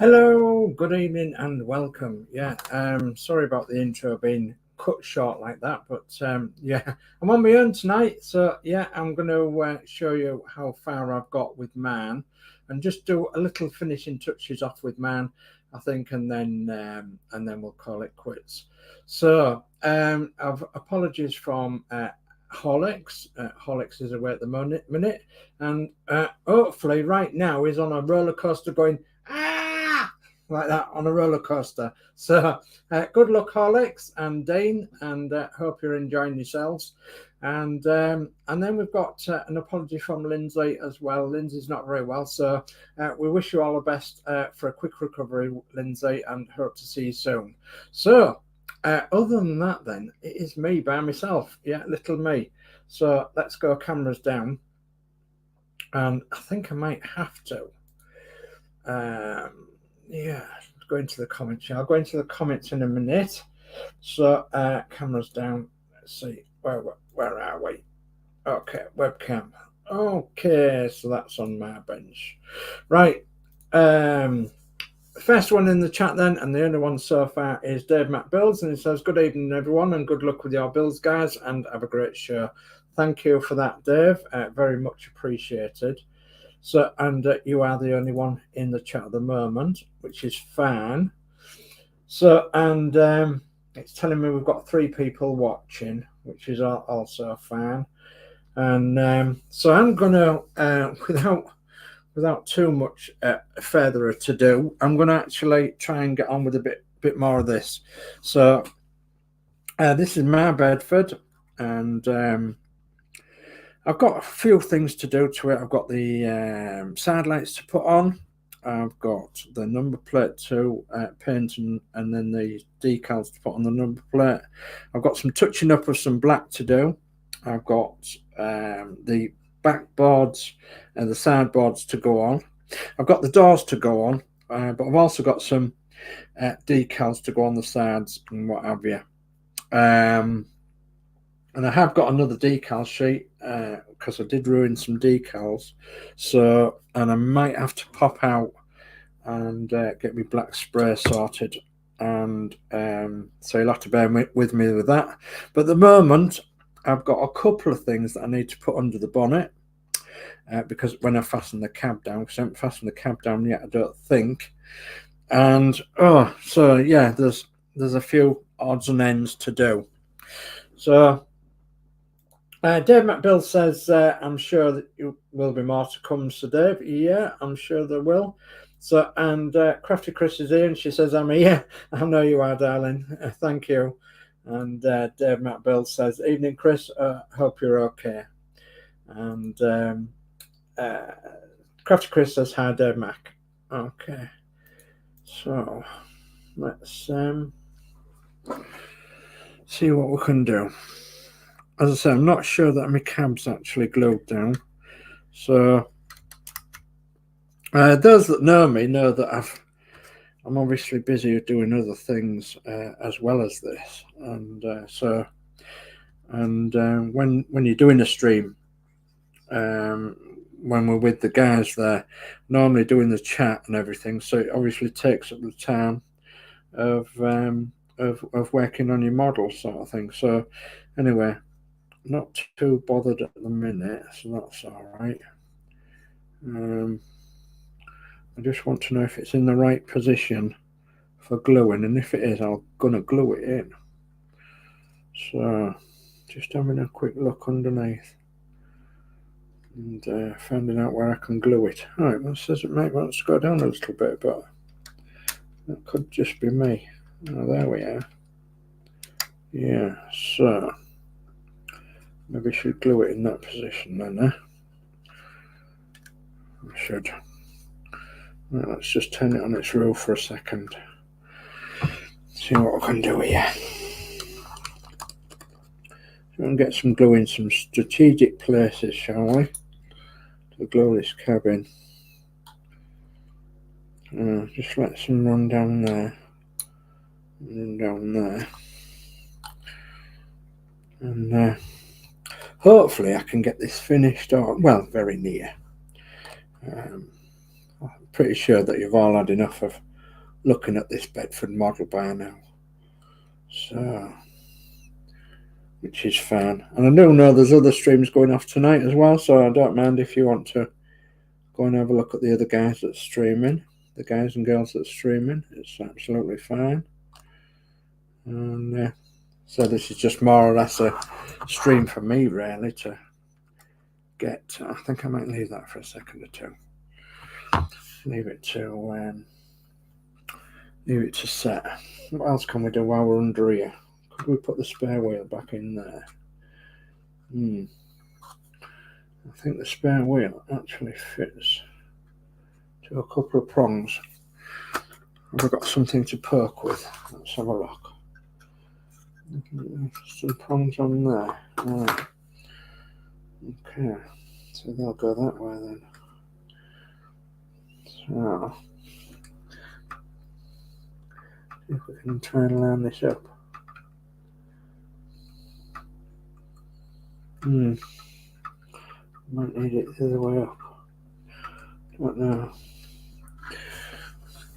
Hello, good evening and welcome. Sorry about the intro being cut short like that, but yeah, I'm on my own tonight. So yeah, I'm going to show you how far I've got with man and just do a little finishing touches off with man, I think, and then we'll call it quits. So I've apologies from Horlixs. Horlixs is away at the minute, and hopefully right now is on a roller coaster going like that on a roller coaster. So good luck, Horlicks and Dean, and hope you're enjoying yourselves. And then we've got an apology from Lindsey as well. Lindsey's not very well, so we wish you all the best for a quick recovery, Lindsey, and hope to see you soon. So other than that, then it is me by myself. Yeah, little me. So let's go cameras down, and I think I might have to. Yeah, go into the comments. I'll go into the comments in a minute. So cameras down. Let's see where are we? Okay, webcam. Okay, so that's on my bench. Right. First one in the chat then, and the only one so far, is Dave Builds, and he says, "Good evening, everyone, and good luck with your builds, guys, and have a great show." Thank you for that, Dave. Very much appreciated. So, and you are the only one in the chat at the moment, which is fine. So, and it's telling me we've got 3 people watching, which is also fine. And so I'm going to, without too much further to do, I'm going to actually try and get on with a bit more of this. So, this is my Bedford, and I've got a few things to do to it. I've got the side lights to put on. I've got the number plate to paint and then the decals to put on the number plate. I've got some touching up of some black to do. I've got the backboards and the sideboards to go on. I've got the doors to go on, but I've also got some decals to go on the sides and what have you. And I have got another decal sheet because I did ruin some decals. So, and I might have to pop out and get my black spray sorted. And so you'll have to bear with me with that. But at the moment, I've got a couple of things that I need to put under the bonnet because when I fasten the cab down, because I haven't fastened the cab down yet, I don't think. And so yeah, there's a few odds and ends to do. So Dave McBill says, I'm sure that you will be more to come, Sir Dave. Yeah, I'm sure there will. So, and Crafty Chris is here, and she says, I'm here. I know you are, darling. Thank you. And Dave McBill says, evening, Chris. Hope you're okay. And Crafty Chris says, hi, Dave Mac. Okay. So, let's see what we can do. As I say, I'm not sure that my cab's actually glued down. So those that know me know that I'm obviously busy doing other things as well as this. And when you're doing a stream, when we're with the guys there, normally doing the chat and everything, so it obviously takes up the time of working on your model sort of thing. So anyway, not too bothered at the minute, so that's all right. I just want to know if it's in the right position for gluing, and if it is, I'm gonna glue it in. So just having a quick look underneath and finding out where I can glue it. All right, well, it says it might want to go down a little bit, but that could just be me. Oh, there we are. Yeah, so maybe I should glue it in that position then, I should. Right, let's just turn it on its row for a second. See what we can do here. So we'll get some glue in some strategic places, shall we? To glue this cabin. Just let some run down there. And down there. And hopefully I can get this finished, or very near. I'm pretty sure that you've all had enough of looking at this Bedford model by now. So, which is fun. And I do know there's other streams going off tonight as well, so I don't mind if you want to go and have a look at the other guys that's streaming, the guys and girls that's streaming. It's absolutely fine. And so this is just more or less a stream for me, really, to get. I think I might leave that for a second or two. Leave it to set. What else can we do while we're under here? Could we put the spare wheel back in there? I think the spare wheel actually fits to a couple of prongs. Have we got something to poke with? Let's have a look. Some prongs on there. Right. Okay, so they'll go that way then. So, see if we can try and line this up. Might need it the other way up. Don't know.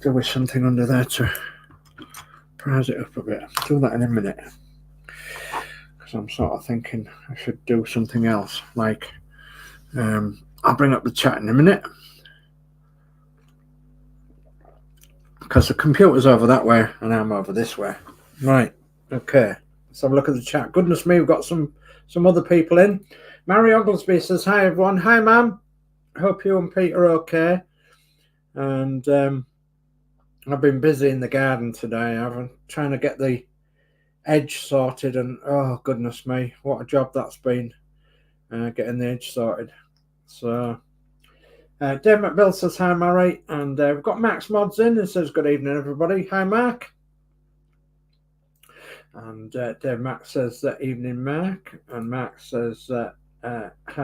There was something under there to prise it up a bit. I'll do that in a minute. Because I'm sort of thinking I should do something else. Like, I'll bring up the chat in a minute. Because the computer's over that way and I'm over this way. Right, okay. Let's have a look at the chat. Goodness me, we've got some other people in. Mary Oglesby says, hi everyone. Hi ma'am. Hope you and Pete are okay. And I've been busy in the garden today. I've been trying to get the edge sorted, and oh goodness me, what a job that's been, getting the edge sorted. So Dave McBill says hi Mary, and we've got Max Modz in and says good evening everybody. Hi Mark. And Dave Max says evening Mark, and Mark says hi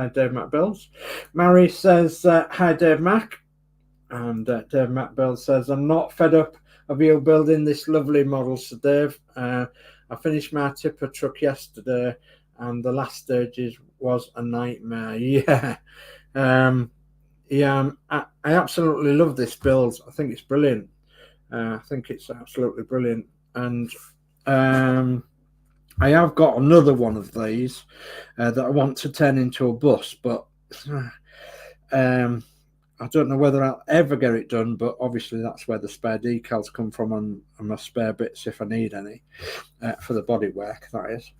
Dave McBills. Mary says hi Dave Mac, and Dave McBill says I'm not fed up of you building this lovely model, so Dave. I finished my tipper truck yesterday and the last stages was a nightmare. Yeah. I absolutely love this build. I think it's brilliant. I think it's absolutely brilliant. And I have got another one of these that I want to turn into a bus, but I don't know whether I'll ever get it done, but obviously that's where the spare decals come from and my spare bits if I need any for the bodywork, that is.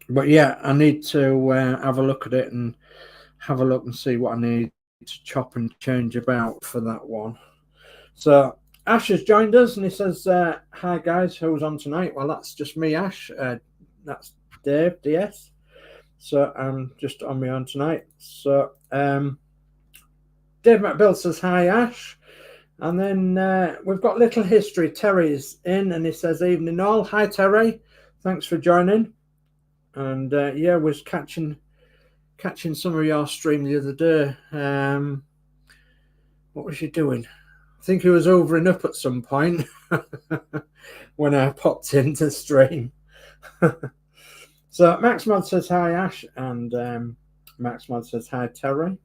But yeah, I need to have a look at it and have a look and see what I need to chop and change about for that one. So Ash has joined us and he says, hi guys, who's on tonight? Well, that's just me, Ash. That's Dave, DS. So I'm just on my own tonight. So Dave McBill says, hi Ash. And then we've got Little History. Terry's in and he says, evening all. Hi Terry, thanks for joining. And yeah, was catching some of your stream the other day. What was you doing? I think he was overing up at some point when I popped into stream. So Max Mod says hi Ash, and Max Mod says hi Terry,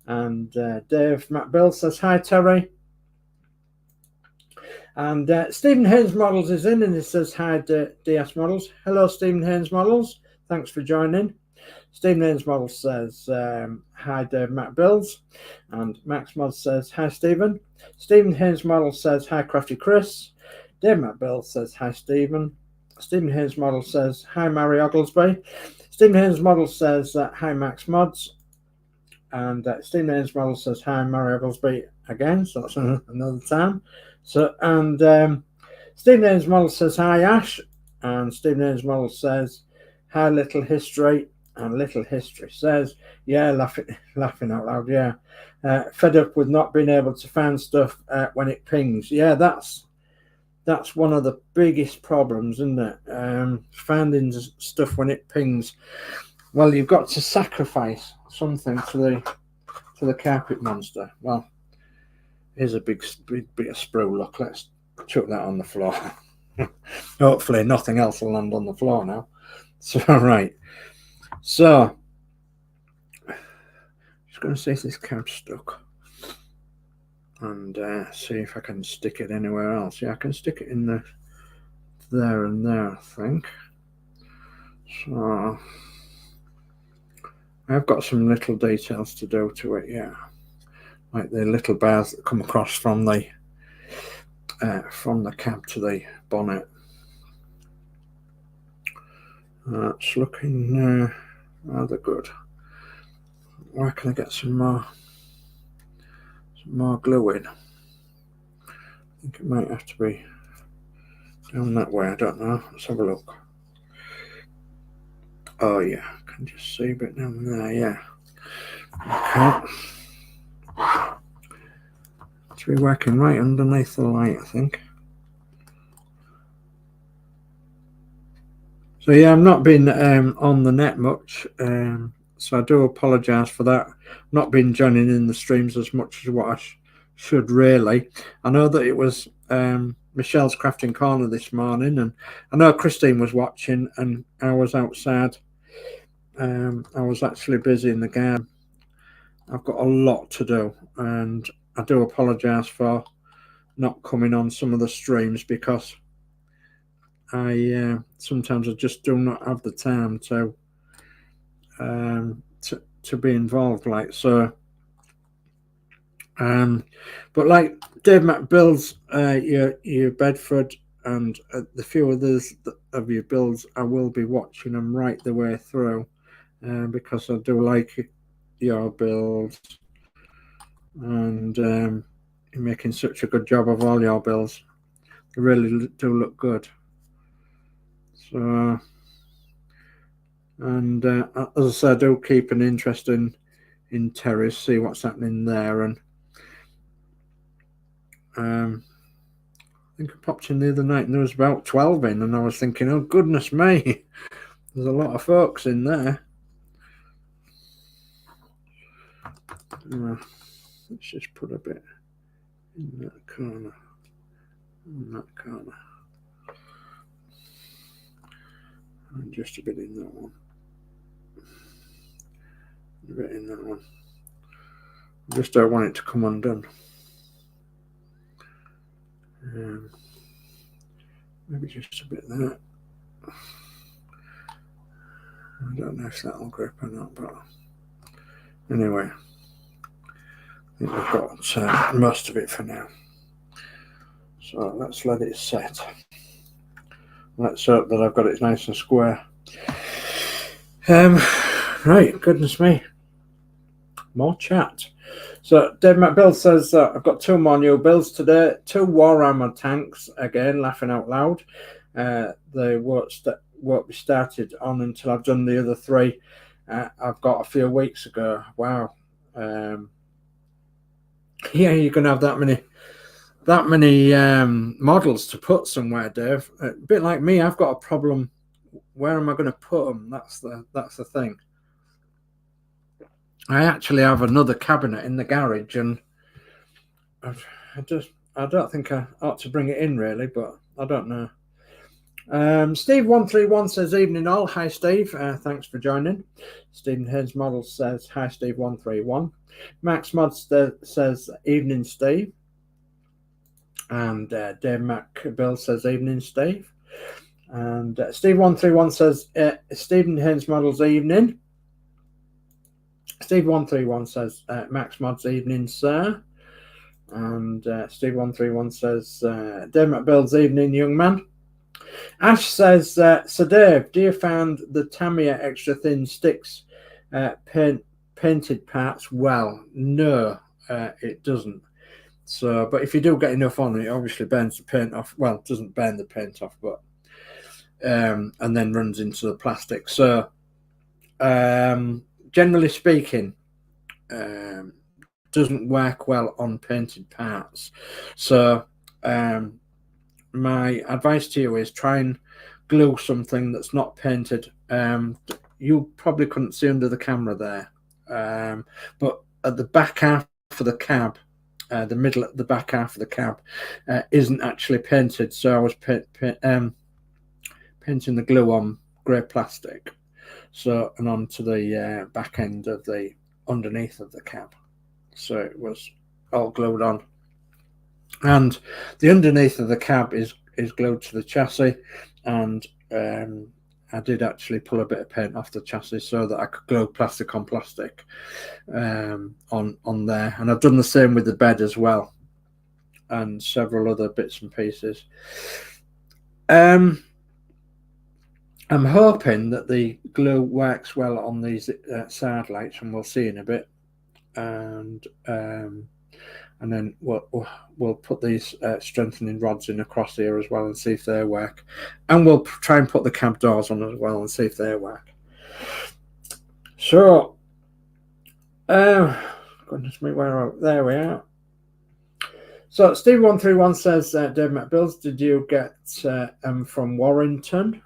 and Dave McBill says hi Terry, and Stephen Haynes Models is in and he says hi DS Models. Hello Stephen Haynes Models, thanks for joining. Stephen Haynes Models says hi Dave McBills, and Max Mod says hi Stephen. Stephen Haynes Models says hi Crafty Chris. Dave McBill says hi Stephen. Stephen Haynes Model says hi Mary Oglesby. Stephen Haynes Model says hi Max Modz, and Stephen Haynes Model says hi Mary Oglesby again, so that's another time. So and Stephen Haynes Model says hi Ash, and Stephen Haynes Model says hi Little History, and Little History says yeah, laughing out loud, yeah, fed up with not being able to find stuff when it pings. Yeah, that's one of the biggest problems, isn't it? Finding stuff when it pings. Well, you've got to sacrifice something to the carpet monster. Well, here's a big bit of Sprue. Look, let's chuck that on the floor. Hopefully nothing else will land on the floor now. So, right. So, just going to see if this cab's stuck. and see if I can stick it anywhere else. Yeah, I can stick it in there and there, I think. So I've got some little details to do to it, yeah, like the little bars that come across from the cab to the bonnet. It's looking rather good. Where can I get some more glue in? I think it might have to be down that way. I don't know. Let's have a look. Oh yeah, I can just see a bit down there. Yeah. Okay. It's be working right underneath the light, I think. So yeah, I've not been on the net much, so I do apologise for that. Not been joining in the streams as much as what I should really. I know that it was Michelle's Crafting Corner this morning, and I know Christine was watching, and I was outside. I was actually busy in the garden. I've got a lot to do, and I do apologise for not coming on some of the streams because I sometimes I just do not have the time to be involved, like so. But like Dave Mac Builds, your Bedford, and the few others of your builds, I will be watching them right the way through, because I do like your builds, and you're making such a good job of all your builds. They really do look good. So, and as I said, I do keep an interest in terrace, see what's happening there, and I think I popped in the other night and there was about 12 in, and I was thinking, oh goodness me, there's a lot of folks in there. Let's just put a bit in that corner, and just a bit in that one, a bit in that one. I just don't want it to come undone. Maybe just a bit there. I don't know if that'll grip or not, but anyway, I think we've got most of it for now. So let's let it set. Let's hope that I've got it nice and square. Right, goodness me. More chat. So Dave McBill says I've got 2 more new builds today. 2 Warhammer tanks, again, laughing out loud. They won't be started on until I've done the other 3 I've got a few weeks ago. Wow. Yeah, you're going to have that many models to put somewhere, Dave. A bit like me, I've got a problem. Where am I going to put them? That's the thing. I actually have another cabinet in the garage, and I don't think I ought to bring it in really, but I don't know. Steve131 says evening all. Hi Steve, thanks for joining. Stephen Haynes Model says hi Steve131. Max Modz says evening Steve, and Dave Mac Bill says evening Steve, and Steve131 says Stephen Haynes Models evening. Steve131 says Max Modz evening sir, and Steve131 says Dave Mac Bill's evening young man. Ash says, so Dave, do you find the Tamiya extra thin sticks painted parts well? No, it doesn't. So, but if you do get enough on it obviously burns the paint off. Well, it doesn't burn the paint off, but and then runs into the plastic. So, generally speaking, doesn't work well on painted parts. So, my advice to you is try and glue something that's not painted. You probably couldn't see under the camera there, but at the back half of the cab, the middle at the back half of the cab isn't actually painted. So I was painting the glue on grey plastic, so and onto the back end of the underneath of the cab, so it was all glued on. And the underneath of the cab is glued to the chassis, and I did actually pull a bit of paint off the chassis so that I could glue plastic on plastic on there. And I've done the same with the bed as well, and several other bits and pieces. I'm hoping that the glue works well on these side lights, and we'll see in a bit. And then we'll put these strengthening rods in across here as well and see if they work. And we'll try and put the cab doors on as well and see if they work. So, goodness me, there we are. So Steve131 says, Dave Builds, did you get from Warrington?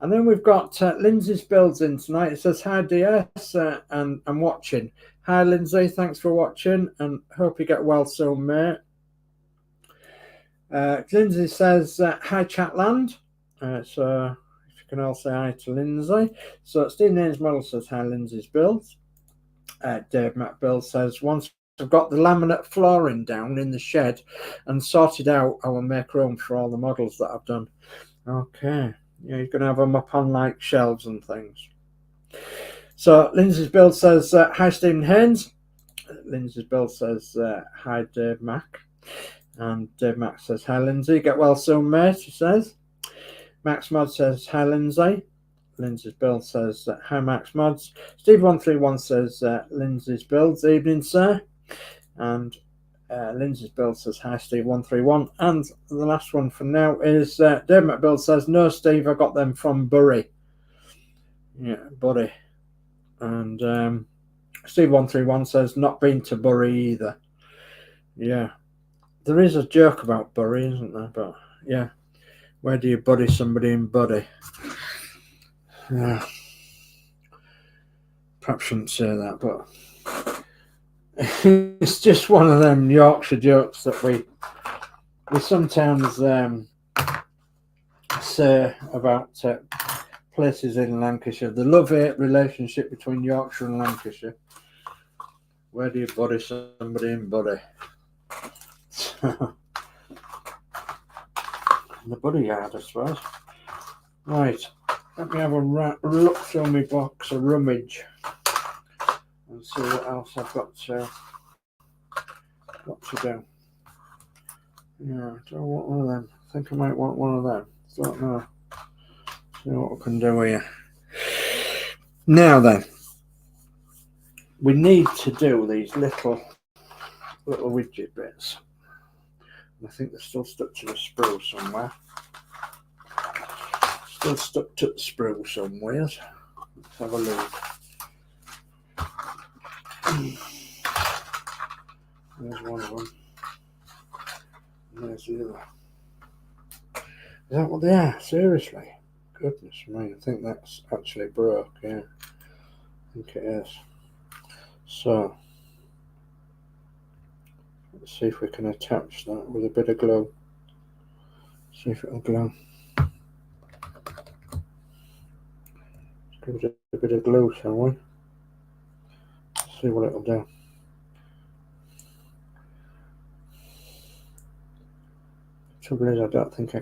And then we've got Lindsey's Builds in tonight. It says, hi DS, and I'm watching. Hi Lindsey, thanks for watching, and hope you get well soon, mate. Lindsey says, hi Chatland. So if you can all say hi to Lindsey. So Steve Names Model says, hi Lindsey's Builds. Dave Matt Builds says, once I've got the laminate flooring down in the shed and sorted out, I will make room for all the models that I've done. Okay. Yeah, you're going to have them up on like shelves and things. So Lindsey's Build says, hi Stephen Haynes. Lindsey's Build says, hi Dave Mac. And Dave Mac says, hi Lindsey, get well soon mate, he says. Max Modz says, hi Lindsey. Lindsey's Build says, hi Max Modz. Steve131 says, Lindsey's Builds, evening sir. And Lindsey's Build says, hi Steve131. And the last one for now is Dave McBuild says, no Steve, I got them from Bury. Yeah, Bury. And Steve131 says, not been to Bury either. Yeah. There is a joke about Bury, isn't there? But yeah. Where do you bury somebody in Bury? Yeah. Perhaps shouldn't say that, but it's just one of them Yorkshire jokes that we sometimes say about places in Lancashire. The love-hate relationship between Yorkshire and Lancashire. Where do you bury somebody in Bury? The Bury yard, I suppose. Right, let me have a look through my box, a rummage, and see what else I've got to do. Yeah, do I want one of them? I think I might want one of them. Don't know. See what we can do here. Now then, we need to do these little widget bits. I think they're still stuck to the sprue somewhere. Still stuck to the sprue somewhere. Let's have a look. There's one of them. And there's the other. Is that what they are? Seriously? Goodness me, I think that's actually broke, yeah. I think it is. So, let's see if we can attach that with a bit of glue. See if it'll glue. Let's give it a bit of glue, shall we? See what it'll do. The trouble is, I don't think I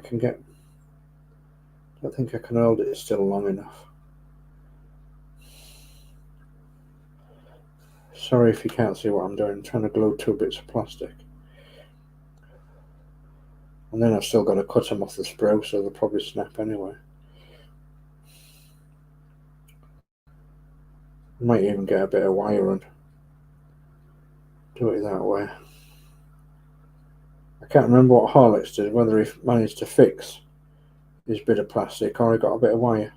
can hold it still long enough. Sorry if you can't see what I'm doing. I'm trying to glue 2 bits of plastic. And then I've still got to cut them off the sprue, so they'll probably snap anyway. I might even get a bit of wire and do it that way. I can't remember what Horlixs did, whether he managed to fix his bit of plastic or he got a bit of wire.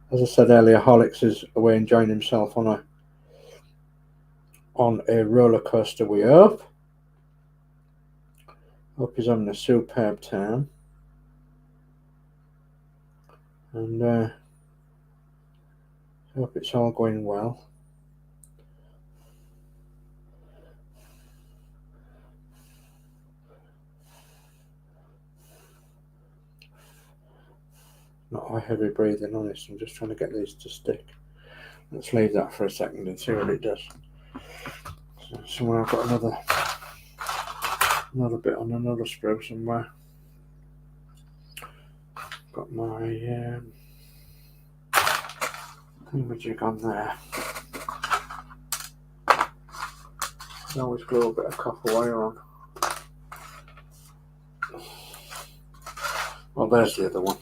As I said earlier, Horlixs is away enjoying himself on a roller coaster, we hope. Hope he's having a superb time. And hope it's all going well. Not a heavy breathing, honest. I'm just trying to get these to stick. Let's leave that for a second and see what it does. Somewhere I've got another bit on another sprue somewhere. Got my thingamajig on there. I always glue a bit of copper wire on. Well, there's the other one.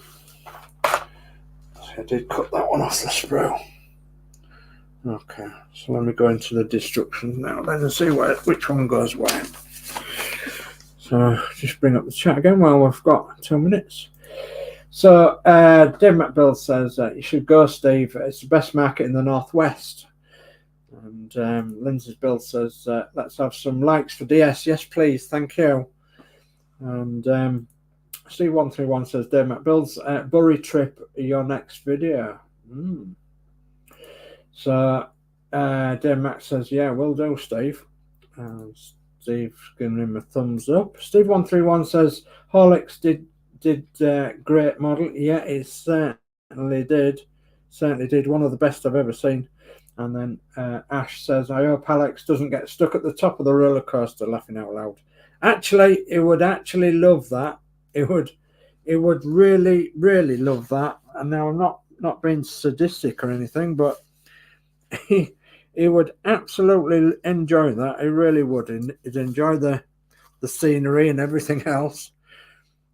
I did cut that one off the sprue. Okay, so let me go into the destructions now then and see which one goes where. So just bring up the chat again while we've got 2 minutes. So Dave Builds says you should go, Steve. It's the best market in the northwest. And Lindsey's build says let's have some likes for DS. Yes, please. Thank you. And Steve131 says Dave Builds Bury trip your next video. So Dave Mac says, yeah, will do, Steve. Steve's giving him a thumbs up. Steve131 says Horlixs did great model. Yeah, it certainly did. Certainly did. One of the best I've ever seen. And then Ash says, I hope Alex doesn't get stuck at the top of the roller coaster, laughing out loud. Actually, it would actually love that. It would really, really love that. And now I'm not being sadistic or anything, but he would absolutely enjoy that. He really would. He'd enjoy the scenery and everything else.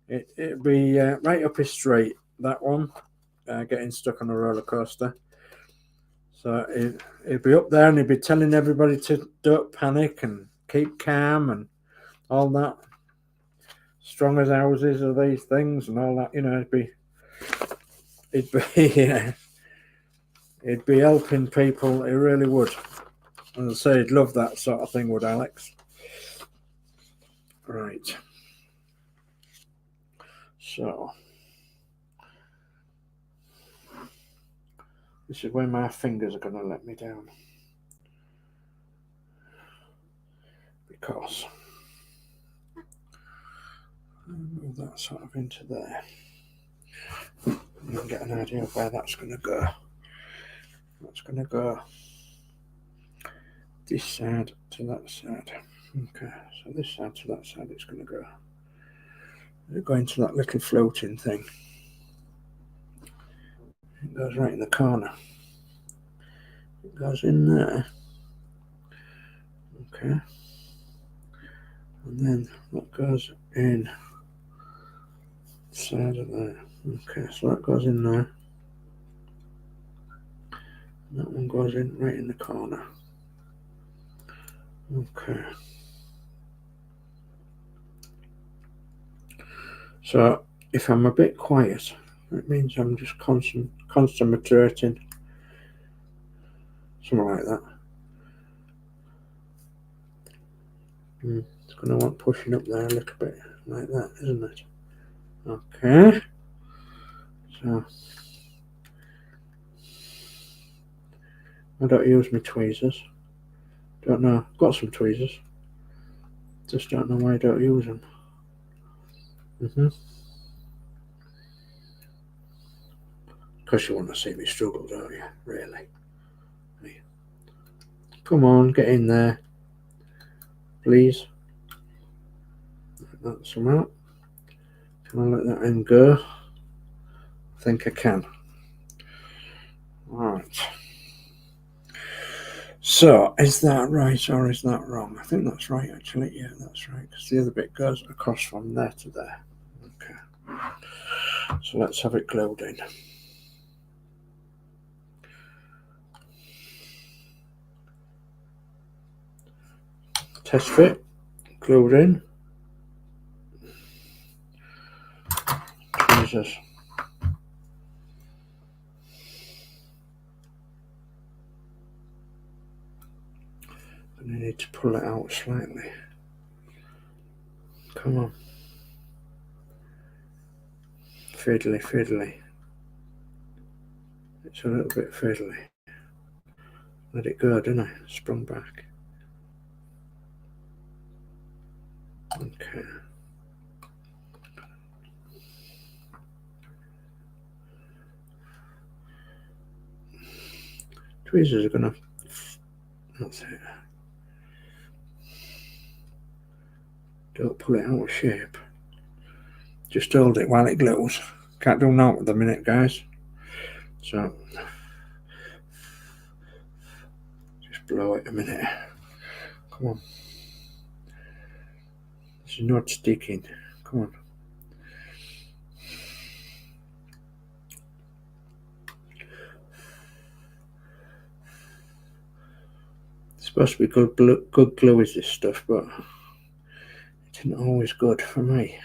It'd be right up his street, that one, getting stuck on a roller coaster. So he'd be up there and he'd be telling everybody to don't panic and keep calm and all that. Strong as houses are these things and all that, you know, he'd be helping people. He really would. And I say he'd love that sort of thing, would Alex? Right. So this is where my fingers are going to let me down. Because I'll move that sort of into there. You can get an idea of where that's going to go. That's going to go this side to that side. Okay, so this side to that side it's going to go. It'll go into that little floating thing. It goes right in the corner. It goes in there. Okay. And then that goes in the side of there. Okay, so that goes in there. And that one goes in right in the corner. Okay. So if I'm a bit quiet, that means I'm just concentrating. Something like that. It's going to want pushing up there a little bit like that, isn't it? Okay. So I don't use my tweezers. Don't know. I've got some tweezers. Just don't know why I don't use them. Because you want to see me struggle, don't you? Really? Hey. Come on, get in there. Please. Let that some out. Can I let that end go? I think I can. Right. So, is that right or is that wrong? I think that's right, actually. Yeah, that's right. Because the other bit goes across from there to there. Okay. So let's have it glued in. Test fit. Glued in. Tweezers. And I need to pull it out slightly. Come on. Fiddly, fiddly. It's a little bit fiddly. Let it go, didn't I? Sprung back. Okay. Tweezers are gonna. That's it. Don't pull it out of shape. Just hold it while it glues. Can't do that at the minute, guys. So just blow it a minute. Come on. It's not sticking. Come on. It's supposed to be good glue is this stuff, but it isn't always good for me.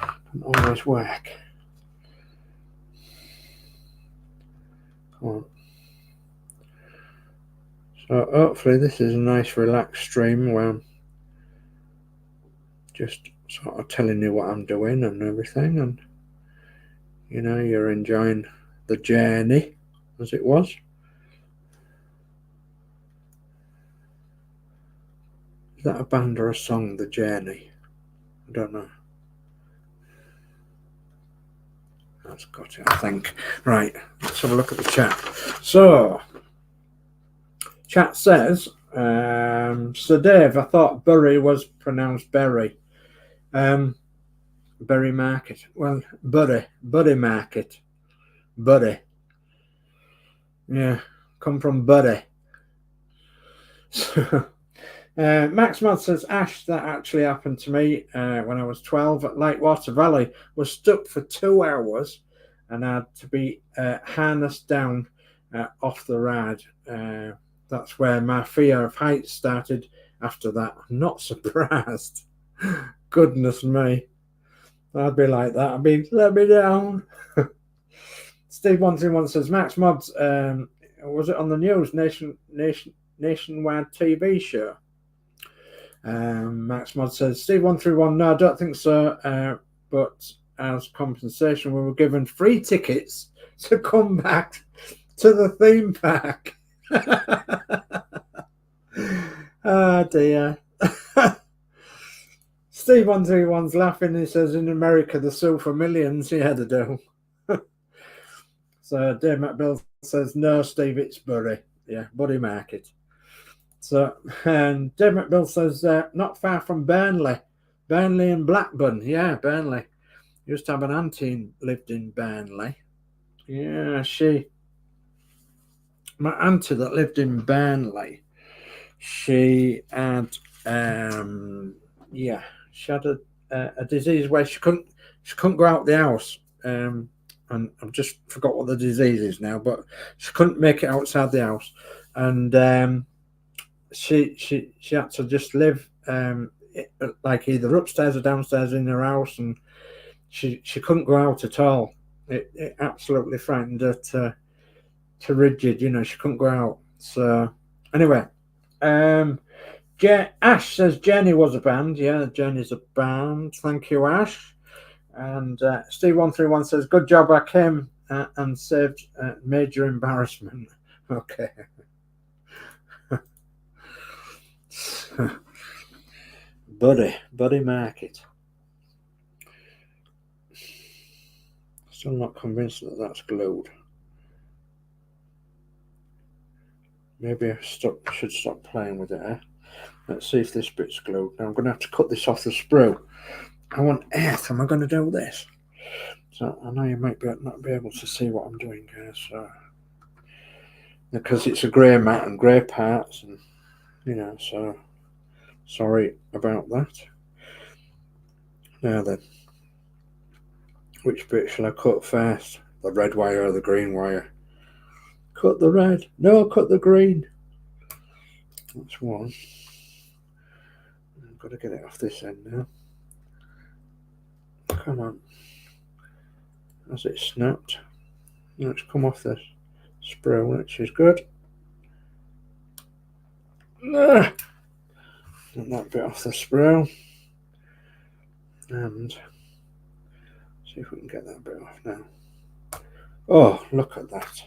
It doesn't always work. Come on. So hopefully this is a nice relaxed stream where I'm just sort of telling you what I'm doing and everything, and you know, you're enjoying the journey as it was. Is that a band or a song, The Journey? I don't know. That's got it, I think. Right, let's have a look at the chat. So, chat says, so Dave, I thought Bury was pronounced Berry. Bury Market. Well, Bury Market. Bury. Yeah, come from Bury. Max Modz says, Ash, that actually happened to me when I was 12 at Lightwater Valley. Was stuck for 2 hours and had to be harnessed down off the ride. That's where my fear of heights started after that. I'm not surprised. Goodness me. I'd be like that. I'd be, let me down. Steve131 says, Max Modz, was it on the news? Nationwide TV show? Max Modz says, Steve131, no, I don't think so. But as compensation, we were given free tickets to come back to the theme park. Oh dear. Steve131's laughing. He says, in America, they sue for millions. Yeah, they do. So Dave McBill says, no, Steve, it's Bury. Yeah, Bury Market. So, and Dave McBill says, not far from Burnley. Burnley and Blackburn. Yeah, Burnley. Used to have an auntie lived in Burnley. Yeah, my auntie that lived in Burnley, she had, yeah, she had a disease where she couldn't go out the house. And I've just forgot what the disease is now, but she couldn't make it outside the house, and she had to just live like either upstairs or downstairs in her house, and she couldn't go out at all. It absolutely frightened her to rigid, you know. She couldn't go out. So anyway, Ash says Jenny was a band. Yeah, Jenny's a band. Thank you, Ash. And Steve131 says, good job, I came and saved major embarrassment. Okay. Bury Market. Still not convinced that that's glued. Maybe I should stop playing with it, eh? Let's see if this bit's glued. Now I'm going to have to cut this off the sprue. How on earth am I going to do this? So I know you might not be able to see what I'm doing, guys. So, because it's a grey mat and grey parts, and you know, so sorry about that. Now then, which bit shall I cut first? The red wire or the green wire? Cut the red. No, cut the green. That's one. I've got to get it off this end now. Come on. Has it snapped? No, it's come off this sprue, which is good. Get that bit off the sprue. And see if we can get that bit off now. Oh, look at that.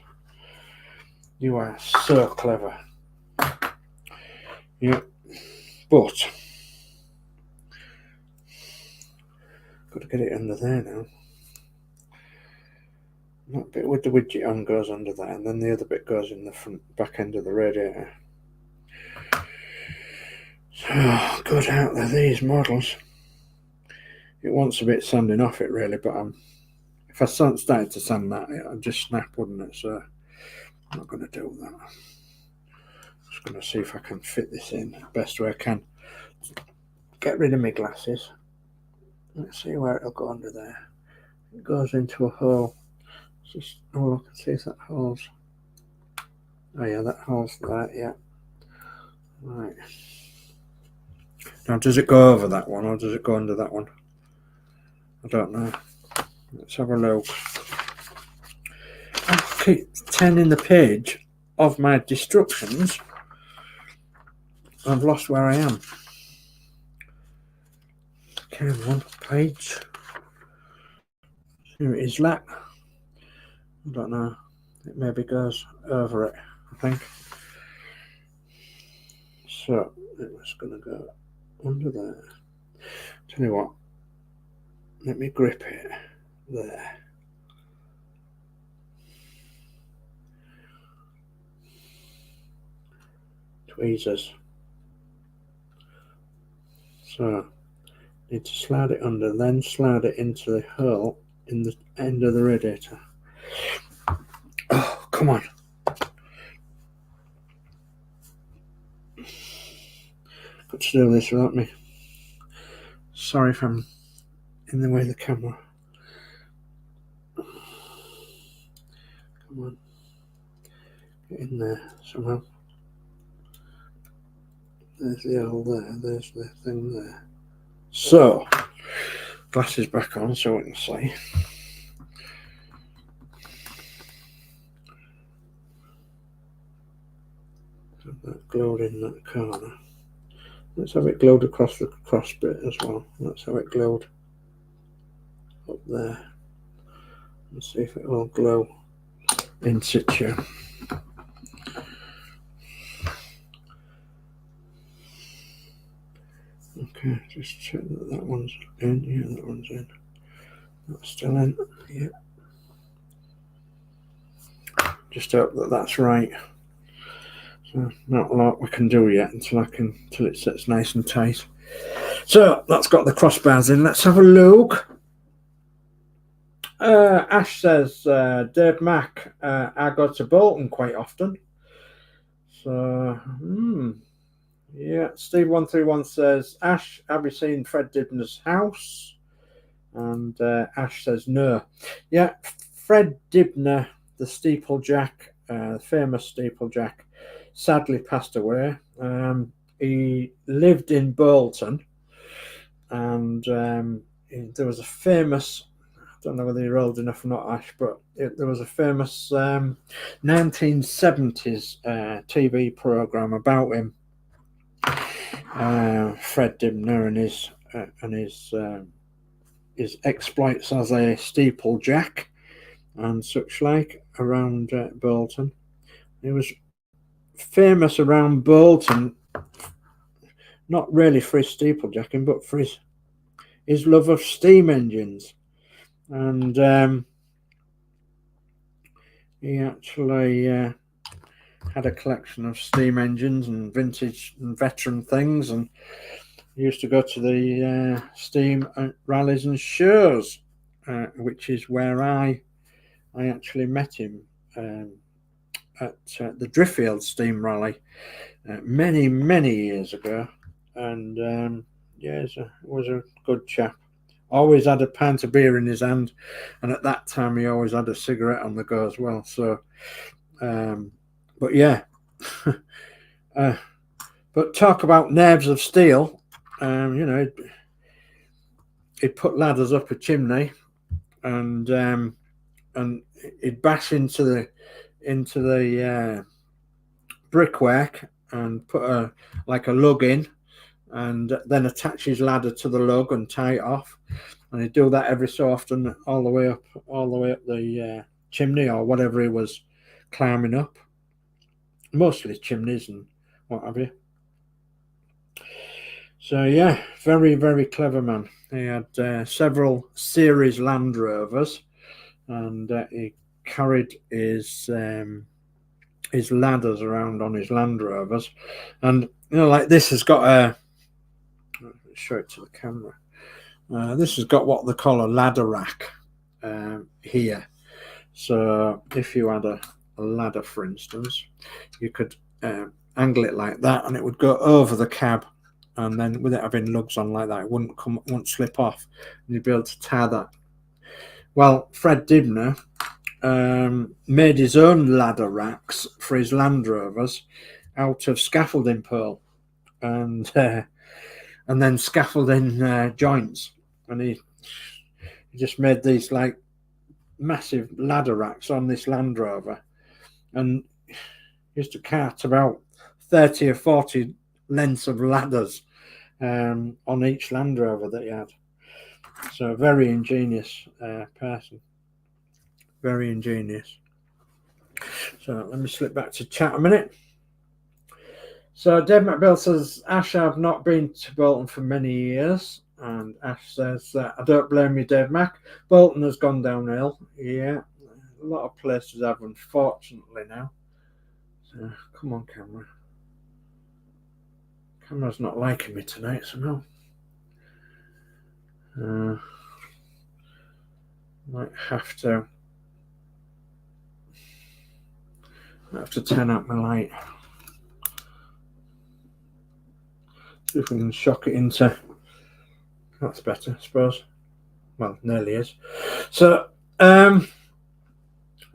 You are so clever. Yeah, but got to get it under there now. That bit with the widget on goes under that, and then the other bit goes in the back end of the radiator. So good out there, these models. It wants a bit sanding off it really, but if I started to sand that, I'd just snap, wouldn't it? So I'm not going to do that. Just going to see if I can fit this in the best way I can. Get rid of my glasses. Let's see where it'll go under there. It goes into a hole. Just have a look and see if that holds. Oh yeah, that holds there, yeah. Right. Now does it go over that one or does it go under that one? I don't know. Let's have a look. I keep turning the page of my destructions. I've lost where I am. Okay, one page. Here it is, lack. I don't know. It maybe goes over it, I think. So it was going to go under there. Tell you what, let me grip it there. Tweezers. So need to slide it under, then slide it into the hole in the end of the radiator. Oh, come on. Got to do this without me. Sorry if I'm in the way of the camera. Come on. Get in there somehow. There's the hole there, there's the thing there. So, glasses back on so we can see. Have that glued in that corner. Let's have it glued across the cross bit as well. Let's have it glued up there. Let's see if it will glue in situ. Okay, just check that that one's in. Yeah, that one's in. That's still in. Yeah. Just hope that that's right. So not a lot we can do yet until it sits nice and tight. So that's got the crossbars in. Let's have a look. Ash says, Dave Mack, I go to Bolton quite often. So, yeah. Steve131 says, Ash, have you seen Fred Dibner's house? And Ash says, no. Yeah, Fred Dibner, the steeplejack, famous steeplejack, sadly passed away. He lived in Bolton, and there was a famous, I don't know whether you're old enough or not, Ash, but there was a famous 1970s TV program about him, Fred Dibner and his exploits as a steeplejack and such like around Bolton. He was famous around Bolton, not really for his steeplejacking, but for his love of steam engines. And he actually had a collection of steam engines and vintage and veteran things, and he used to go to the steam rallies and shows, which is where I actually met him at the Driffield Steam Rally many years ago. And yeah, he was a good chap. Always had a pint of beer in his hand, and at that time he always had a cigarette on the go as well. So, but yeah, but talk about nerves of steel. You know, he'd put ladders up a chimney, and he'd bash into the brickwork and put a lug in, and then attach his ladder to the lug and tie it off. And he'd do that every so often, all the way up the chimney or whatever he was climbing up. Mostly chimneys and what have you. So yeah, very, very clever man. He had several series Land Rovers, and he carried his ladders around on his Land Rovers. And you know, like this has got show it to the camera. This has got what they call a ladder rack here. So if you had a ladder, for instance, you could angle it like that, and it would go over the cab, and then with it having lugs on like that, it wouldn't slip off, and you'd be able to tie that. Well, Fred Dibner made his own ladder racks for his Land Rovers out of scaffolding pearl, and then scaffolding joints, and he just made these like massive ladder racks on this Land Rover, and used to cart about 30 or 40 lengths of ladders on each Land Rover that he had. So a very ingenious person. Very ingenious. So let me slip back to chat a minute. So Dave McBill says, Ash, I've not been to Bolton for many years. And Ash says, I don't blame you, Dave Mac. Bolton has gone downhill. Yeah, a lot of places have, unfortunately, now. So come on, camera. Camera's not liking me tonight, somehow. Might have to turn up my light. See if we can shock it into. That's better, I suppose. Well, nearly is. So, Dave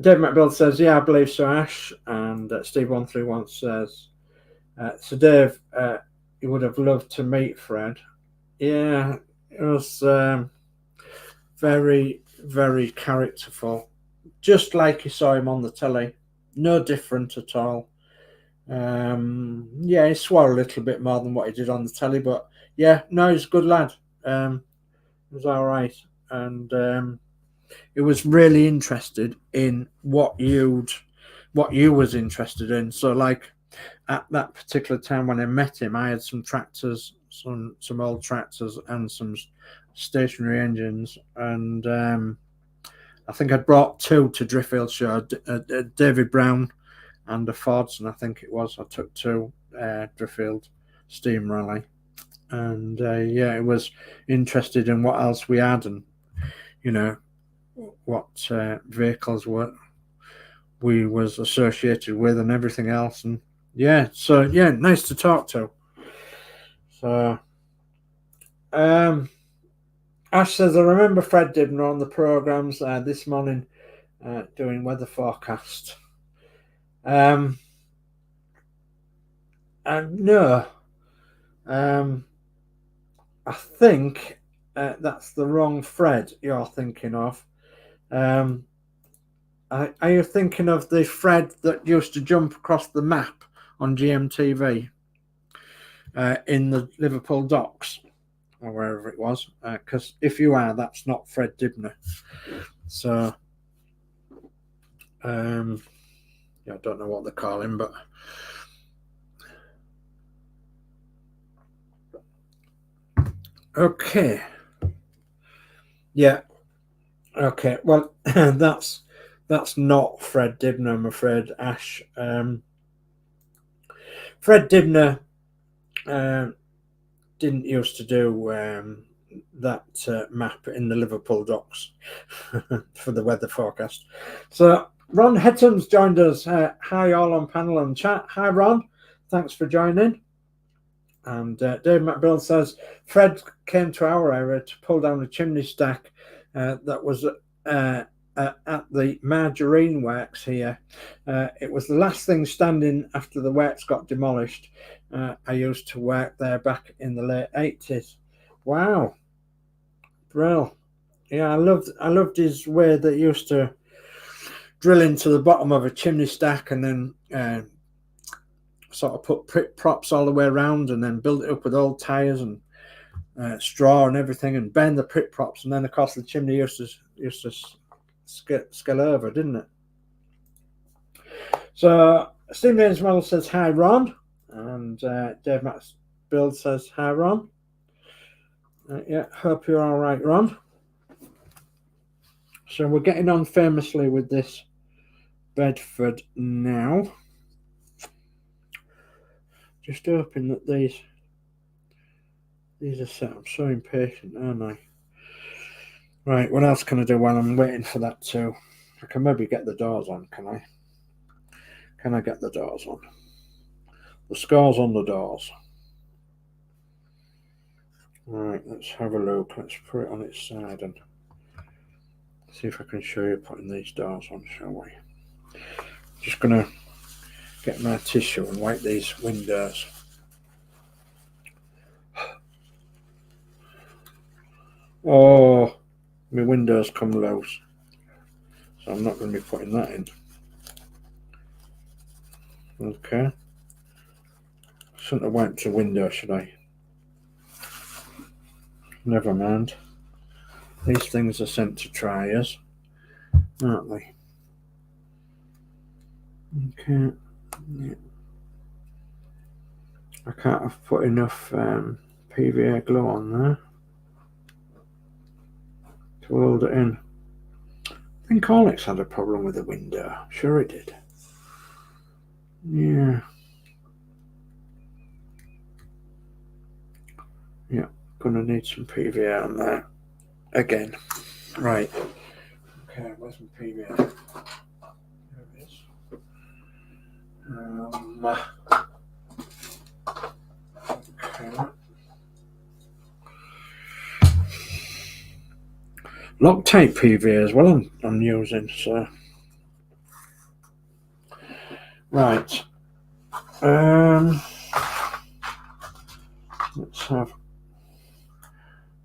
McBill says, yeah, I believe so, Ash. And Steve131 says, so Dave, you would have loved to meet Fred. Yeah, it was very, very characterful. Just like you saw him on the telly. No different at all. Yeah, he swore a little bit more than what he did on the telly, but yeah, no, he's a good lad. It was all right, and he was really interested in what you was interested in. So, like at that particular time when I met him, I had some tractors, some old tractors, and some stationary engines, and I think I'd brought two to Driffield Show, David Brown and a Fordson, I think it was. I took two Driffield Steam Rally, and yeah, it was interested in what else we had, and you know what vehicles we was associated with, and everything else, and yeah, so yeah, nice to talk to. So Ash says, I remember Fred Dibner on the programmes this morning doing weather forecast. No, I think that's the wrong Fred you're thinking of. Are you thinking of the Fred that used to jump across the map on GMTV in the Liverpool docks or wherever it was? Because if you are, that's not Fred Dibner. So yeah, I don't know what they call him, but okay. Yeah. Okay. Well, that's not Fred Dibner, I'm afraid, Ash. Fred Dibner didn't used to do that map in the Liverpool docks for the weather forecast. So Ron Hetton's joined us. Hi all on panel and chat. Hi Ron, thanks for joining. And Dave McBill says Fred came to our area to pull down a chimney stack that was at the margarine works here. It was the last thing standing after the works got demolished. I used to work there back in the late 80s. Wow, brill. Yeah, I loved his way that he used to drill into the bottom of a chimney stack and then sort of put props all the way around and then build it up with old tires and straw and everything and bend the pit props, and then of course the chimney used to scale over, didn't it? So Steve James Model says hi Ron, and Dave Max Build says hi Ron. Yeah, hope you're all right, Ron. So we're getting on famously with this Bedford now. Just hoping that these These are set. I'm so impatient, aren't I? Right, what else can I do while I'm waiting for that too? I can maybe get the doors on, can I? Can I get the doors on? The scores on the doors. Right, let's have a look. Let's put it on its side and see if I can show you putting these doors on, shall we? Just gonna get my tissue and wipe these windows. Oh, my windows come loose, so I'm not going to be putting that in. Okay. Shouldn't have wiped the window, should I? Never mind. These things are sent to tryers, aren't they? Okay. Yeah. I can't have put enough PVA glue on there to hold it in. I think Horlixs had a problem with the window. Sure it did. Yeah. Yeah, gonna need some PVA on there again. Right. Okay, where's my PVA? There it is. Okay. Loctite PVA as well I'm using, so. Right. Let's have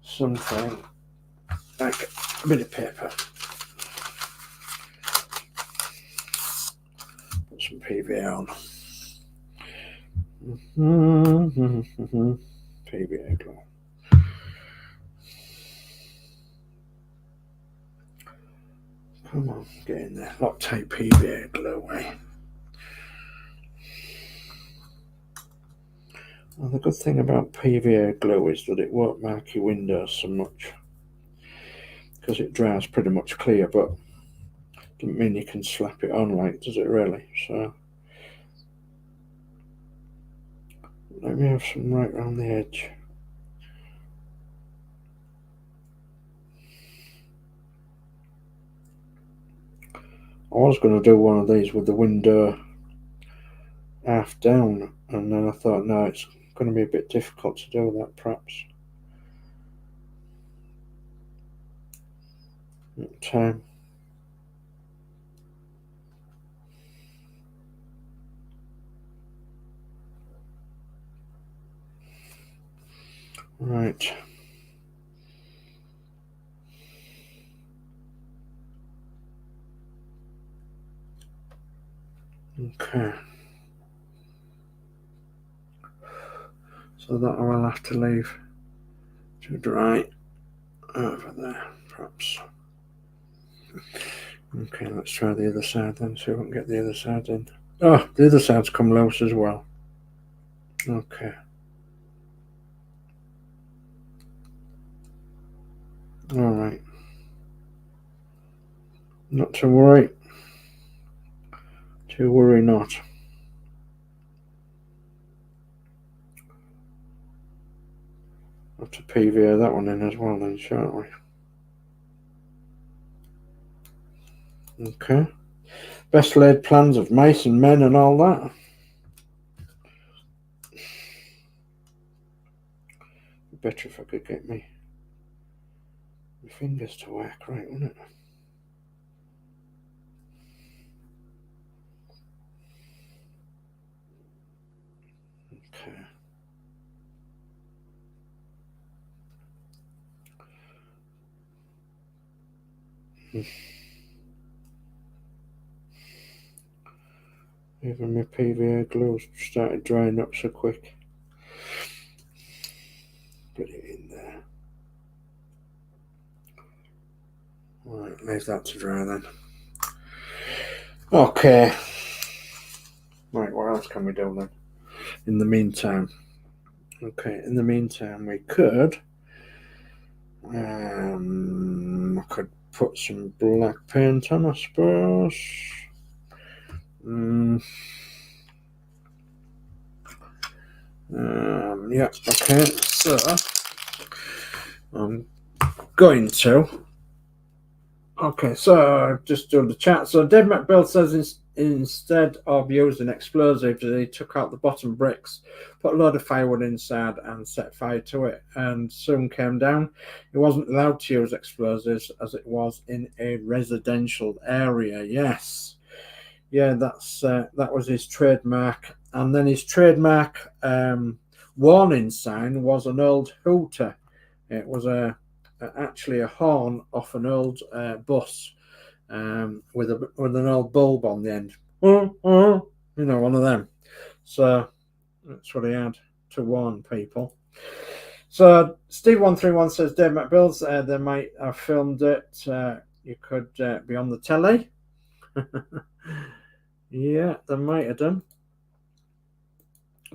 something like a bit of paper. Put some PVA on. PVA glue. Come on, get in there. Loctite PVA glue, eh? Well, the good thing about PVA glue is that it won't mark your windows so much because it dries pretty much clear, but doesn't mean you can slap it on, like, does it really? So let me have some right around the edge. I was going to do one of these with the window half down, and then I thought, no, it's going to be a bit difficult to do that, perhaps. Time. Right. Okay. So that I will have to leave to dry over there, perhaps. Okay, let's try the other side then, see if we can get the other side in. Oh, the other side's come loose as well. Okay. Alright. Not to worry. To worry not. Have to PVA that one in as well then, shan't we? Okay. Best laid plans of mice and men and all that. Better if I could get my fingers to work right, wouldn't it? Okay. Even my PVA glue started drying up so quick. Put it in there. Right, leave that to dry then. Okay. Right, what else can we do then? In the meantime. Okay, in the meantime we could I could put some black paint on, I suppose. Yeah, okay, so I'm going to. Okay, so I've just done the chat. So Dave McBill says instead of using explosives, he took out the bottom bricks, put a load of firewood inside and set fire to it, and soon came down. He wasn't allowed to use explosives as it was in a residential area. Yes, yeah, that was his trademark. And then his trademark warning sign was an old hooter. It was actually a horn off an old bus with an old bulb on the end. You know, one of them. So that's what he had to warn people. So Steve131 says Dave McBills, they might have filmed it. You could be on the telly. Yeah, they might have done.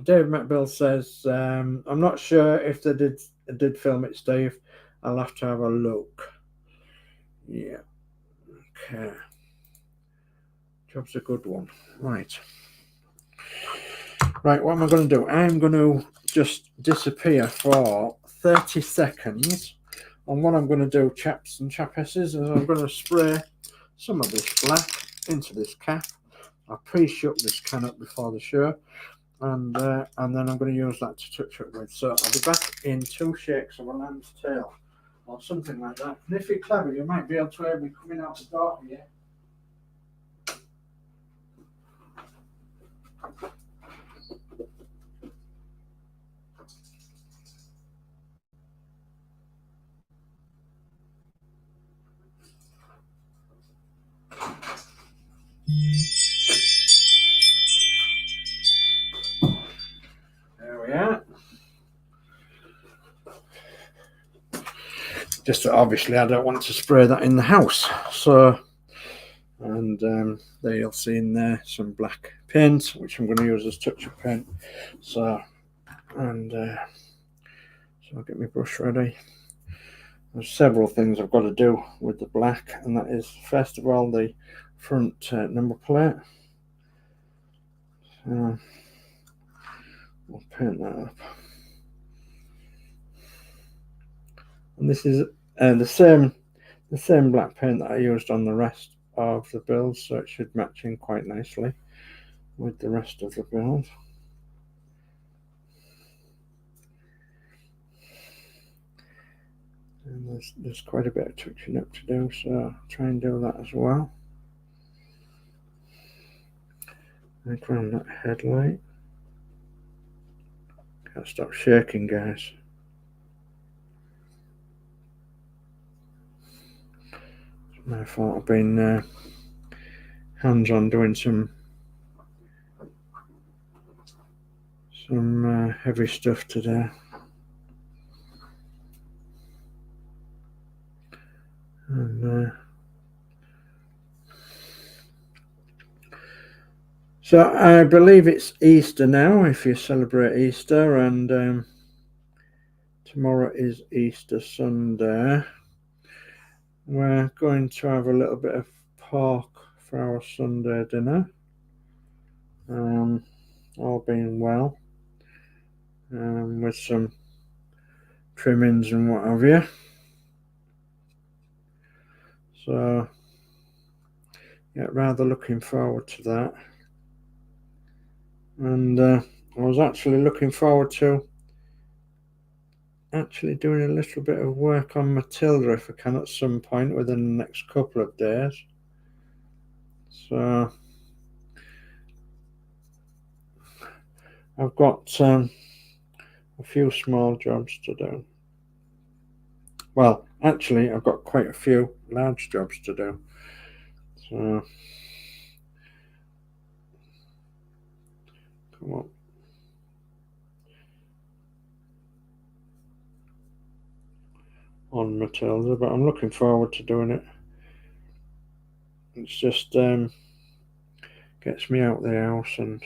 Dave McBill says, I'm not sure if they did film it, Steve. I'll have to have a look. Yeah. Okay. Job's a good one. Right. Right, what am I going to do? I'm going to just disappear for 30 seconds. And what I'm going to do, chaps and chapesses, is I'm going to spray some of this black into this cap. I pre-shook this can up before the show. And then I'm going to use that to touch up with. So I'll be back in 2 shakes of a lamb's tail or something like that. And if you're clever, you might be able to hear me coming out the door here. There we are. Just obviously I don't want to spray that in the house. So, and there you'll see in there some black paint, which I'm going to use as touch-up paint. So, and so I'll get my brush ready. There's several things I've got to do with the black, and that is first of all the front number plate. So we'll paint that up. And this is the same black paint that I used on the rest of the build, so it should match in quite nicely with the rest of the build. And there's quite a bit of touching up to do, so I'll try and do that as well. Like around that headlight. Can't stop shaking, guys. It's my fault. I've been hands-on doing some heavy stuff today. And so I believe it's Easter now, if you celebrate Easter, and tomorrow is Easter Sunday. We're going to have a little bit of pork for our Sunday dinner, all being well, with some trimmings and what have you. So, yeah, rather looking forward to that. And I was actually looking forward to doing a little bit of work on Matilda if I can at some point within the next couple of days. So I've got a few small jobs to do. Well, actually, I've got quite a few large jobs to do. So, come on Matilda, but I'm looking forward to doing it. It's just gets me out of the house and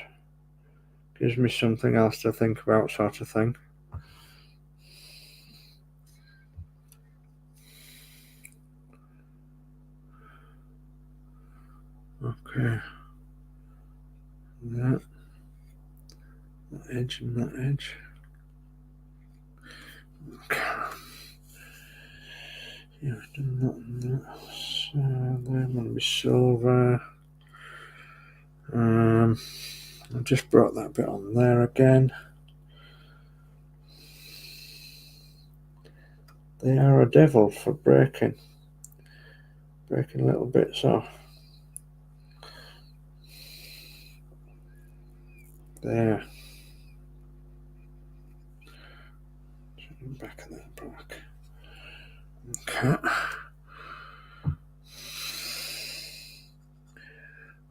gives me something else to think about, sort of thing. Okay. That edge and that edge. Okay. Yeah, I've done that and that. So they're going to be silver. I just brought that bit on there again. They are a devil for breaking little bits off. There. Back of that black. Okay.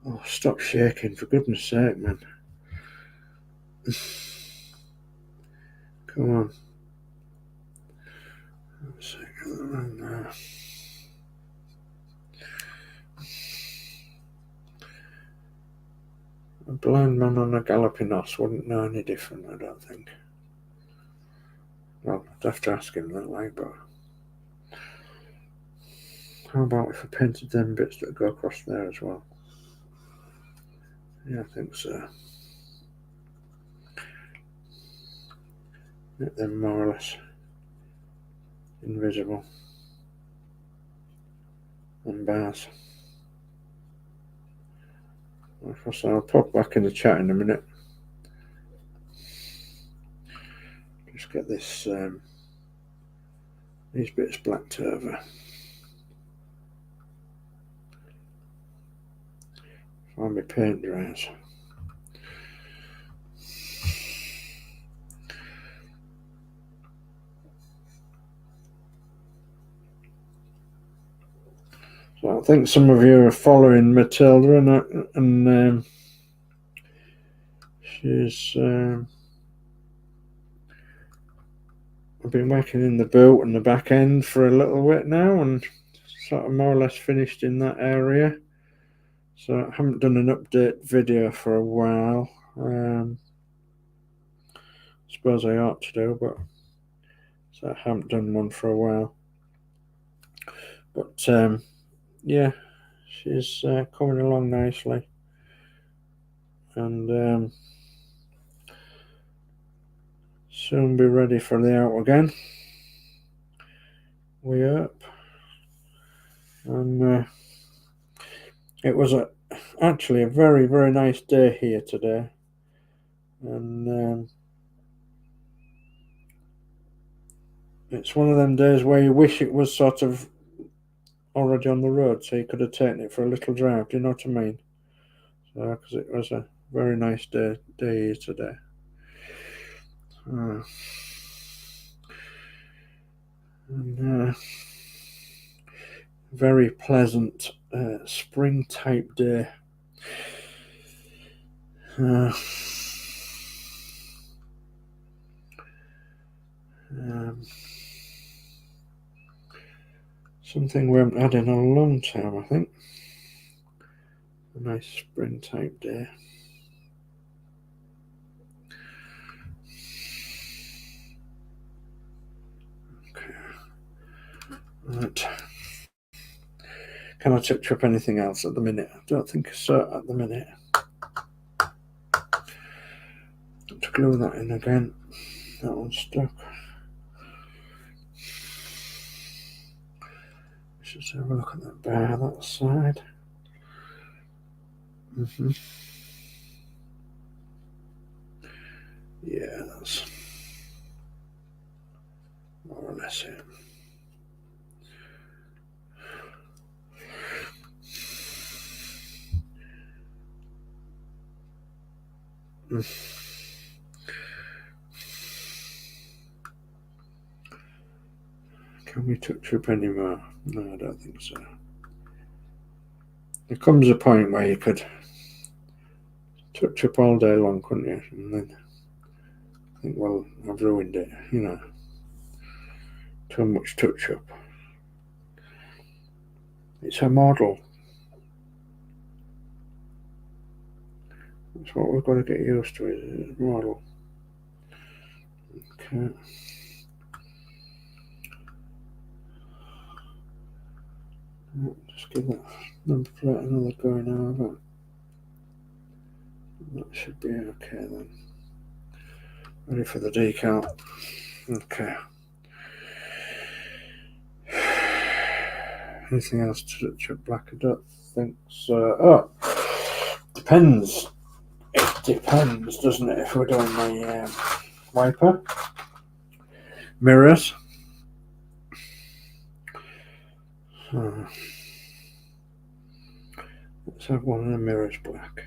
Oh, stop shaking, for goodness sake, man. Come on. Let's get that around there. A blind man on a galloping horse wouldn't know any different, I don't think. Well, I'd have to ask him that way, but how about if I painted them bits that go across there as well? Yeah, I think so. Make them more or less invisible. And bars. So I'll pop back in the chat in a minute. Just get this these bits blacked over. Find my paint dryers. So I think some of you are following Matilda, and she's I've been working in the boot and the back end for a little bit now, and sort of more or less finished in that area. So I haven't done an update video for a while. Suppose I ought to do, but so I haven't done one for a while. But yeah, she's coming along nicely, and soon be ready for the out again. We up, and it was actually a very, very nice day here today, and it's one of them days where you wish it was sort of already on the road, so you could have taken it for a little drive. Do you know what I mean? So, because it was a very nice day here today. And very pleasant spring type day. Something we haven't had in a long time, I think. A nice spring type day. Okay. Right. Can I touch up anything else at the minute? I don't think so at the minute. To glue that in again. That one's stuck. Let's just have a look at that bar, that side. Yeah, that's more or less it. Can we touch up any more? No, I don't think so. There comes a point where you could touch up all day long, couldn't you? And then think, well, I've ruined it, you know. Too much touch up. It's a model. That's what we've got to get used to, is a model. Okay. Just give that number plate another going over. That should be okay then. Ready for the decal. Okay. Anything else to touch up black? I don't think so. Oh, depends. It depends, doesn't it? If we're doing the wiper mirrors. Let's have one of the mirrors black.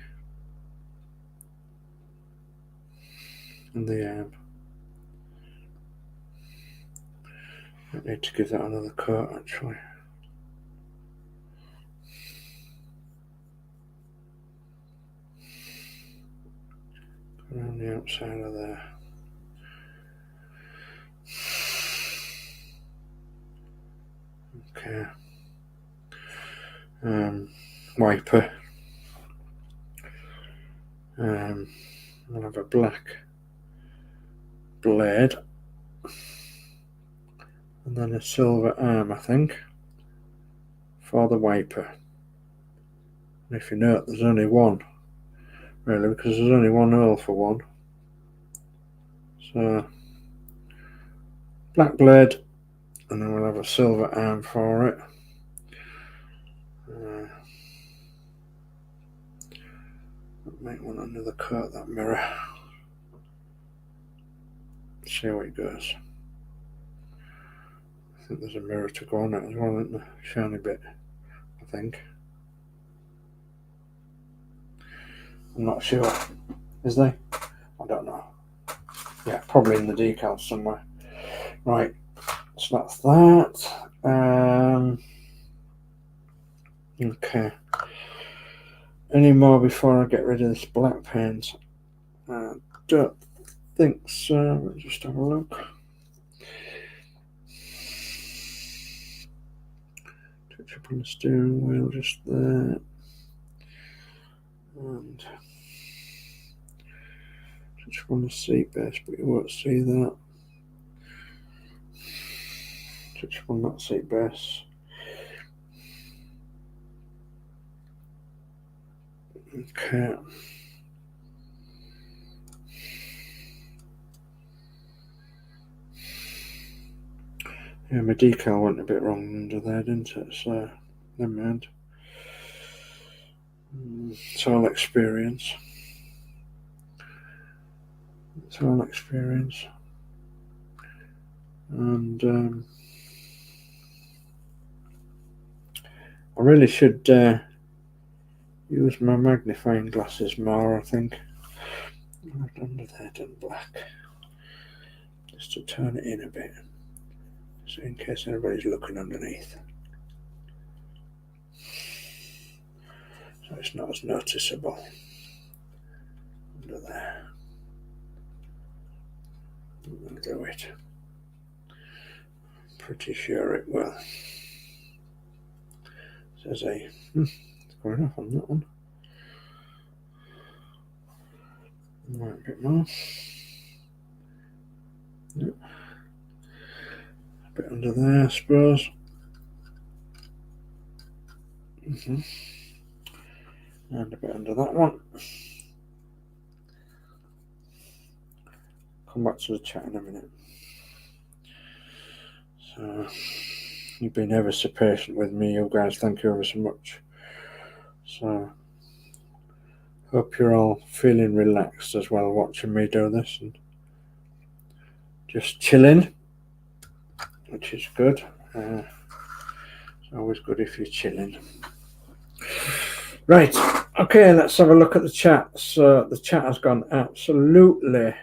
And the I need to give that another coat actually. Around the outside of there. Okay. Wiper. I'll have a black blade and then a silver arm, I think, for the wiper. And if you note, there's only one, really, because there's only one hole for one. So, black blade, and then we'll have a silver arm for it. Might want another coat that mirror. See how it goes. I think there's a mirror to go on it as well, isn't there? Shiny bit, I think. I'm not sure. Is there? I don't know. Yeah, probably in the decals somewhere. Right, so that's that. Okay. Any more before I get rid of this black paint? I don't think so. Let's just have a look. Touch up on the steering wheel just there. And touch up on the seat base, but you won't see that. Touch up on that seat base. Okay. Yeah, my decal went a bit wrong under there, didn't it? So, never mind. It's all experience. It's all experience. And I really should use my magnifying glasses more, I think. I've done that in black. Just to turn it in a bit. So in case anybody's looking underneath. So it's not as noticeable under there. We'll do it. Pretty sure it will. Says a it's going off on that one. Right, a bit more. Yep. A bit under there, I suppose. And a bit under that one. Come back to the chat in a minute. So, you've been ever so patient with me, you guys. Thank you ever so much. So, hope you're all feeling relaxed as well watching me do this and just chilling, which is good. It's always good if you're chilling. Right, okay, let's have a look at the chat. So the chat has gone absolutely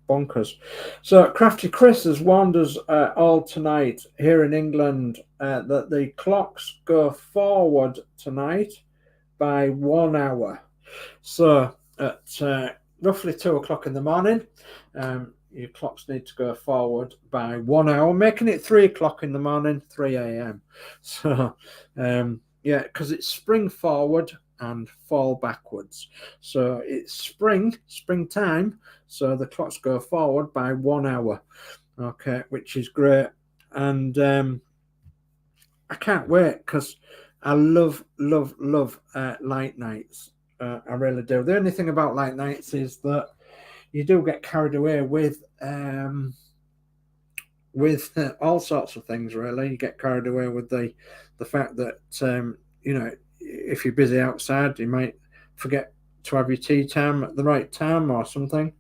bonkers. So Crafty Chris has warned us all tonight here in England that the clocks go forward tonight by 1 hour. So at roughly 2 o'clock in the morning, your clocks need to go forward by 1 hour, making it 3 o'clock in the morning, 3 a.m. So yeah, because it's spring forward and fall backwards. So it's springtime, so the clocks go forward by 1 hour. Okay, which is great. And I can't wait because I love light nights. I really do. The only thing about light nights is that you do get carried away with with all sorts of things. Really, you get carried away with the fact that you know, if you're busy outside, you might forget to have your tea time at the right time or something.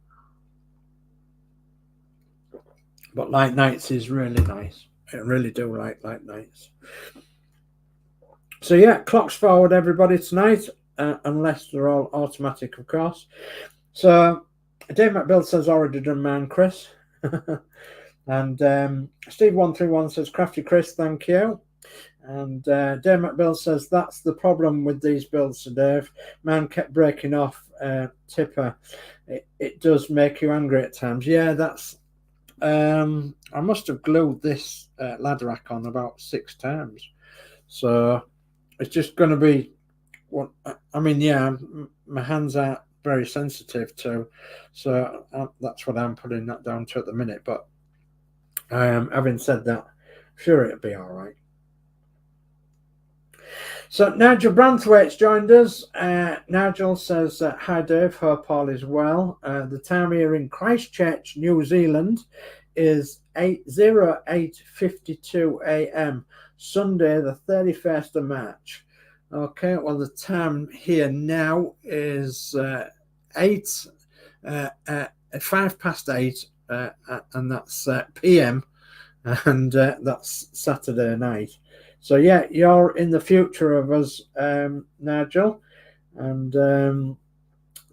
But light nights is really nice. I really do like light nights. So yeah, clocks forward everybody tonight, unless they're all automatic, of course. So Dave McBill says already done man, Chris. And Steve131 says Crafty Chris, thank you. And Dave McBill says that's the problem with these builds, Sir Dave. Man kept breaking off tipper. It does make you angry at times. Yeah, that's I must have glued this ladder rack on about 6 times. So it's just going to be what I mean. Yeah, my hands aren't very sensitive to, so that's what I'm putting that down to at the minute. But having said that, sure, it'll be all right. So Nigel Branthwaite's joined us. Nigel says, hi Dave, hope all is well. The time here in Christchurch, New Zealand is 8:08:52 a.m. Sunday the 31st of March. Okay, well the time here now is 5:08, and that's PM, and that's Saturday night. So yeah, you're in the future of us, Nigel. And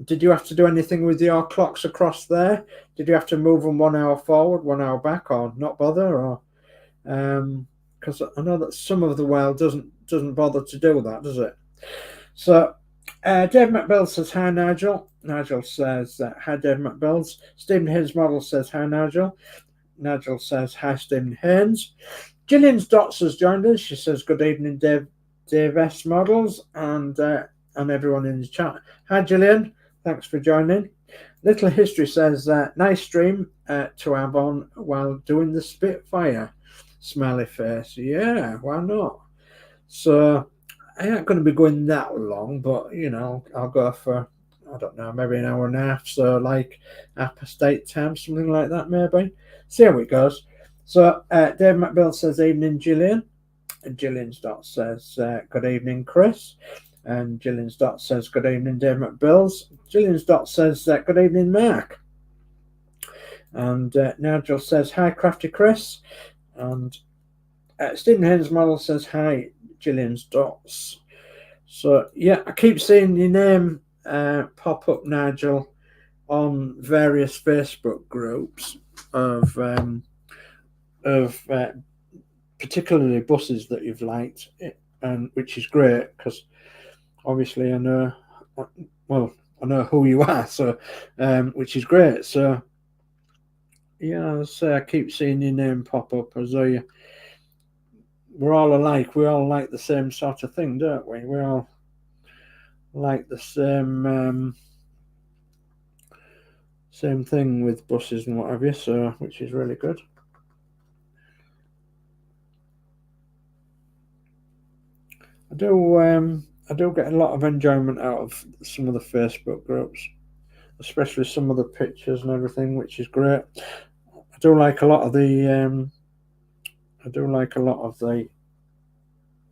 did you have to do anything with your clocks across there? Did you have to move them 1 hour forward, 1 hour back, or not bother? Or because I know that some of the world doesn't bother to do that, does it? So Dave McBill says hi, Nigel. Nigel says hi, Dave McBills. Stephen Haynes Model says hi, Nigel. Nigel says hi, Stephen Haynes. Gillian Dotz has joined us. She says good evening, Dave S Models, and everyone in the chat. Hi, Gillian. Thanks for joining. Little History says nice stream to have on while doing the Spitfire. Smiley face. Yeah, why not? So I ain't going to be going that long, but you know, I'll go for, I don't know, maybe an hour and a half. So like 8:30 time, something like that, maybe. See how it goes. So Dave McBill says evening, Gillian. And Gillian's Dot says good evening, Chris. And Gillian's Dot says good evening, Dave McBills. Gillian's Dot says good evening, Mark. And Nigel says hi, Crafty Chris. And Stephen Haynes Model says hi, Gillian's Dots. So yeah, I keep seeing your name pop up, Nigel, on various Facebook groups of particularly buses that you've liked, and which is great because obviously I know who you are, so which is great. So yeah, I keep seeing your name pop up as though we're all alike. We all like the same sort of thing, don't we? We all like the same thing with buses and what have you. So which is really good. I do get a lot of enjoyment out of some of the Facebook groups, especially some of the pictures and everything, which is great. I do like a lot of the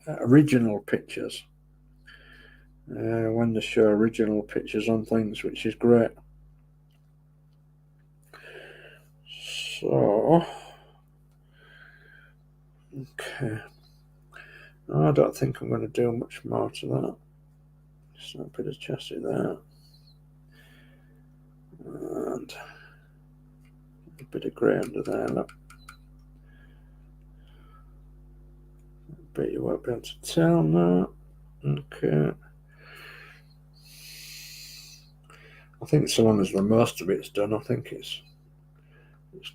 original pictures when they show original pictures on things, which is great. So okay. I don't think I'm going to do much more to that. Just a bit of chassis there. And a bit of grey under there, look. Bet you won't be able to tell now. Okay. I think so long as the most of it's done, I think it's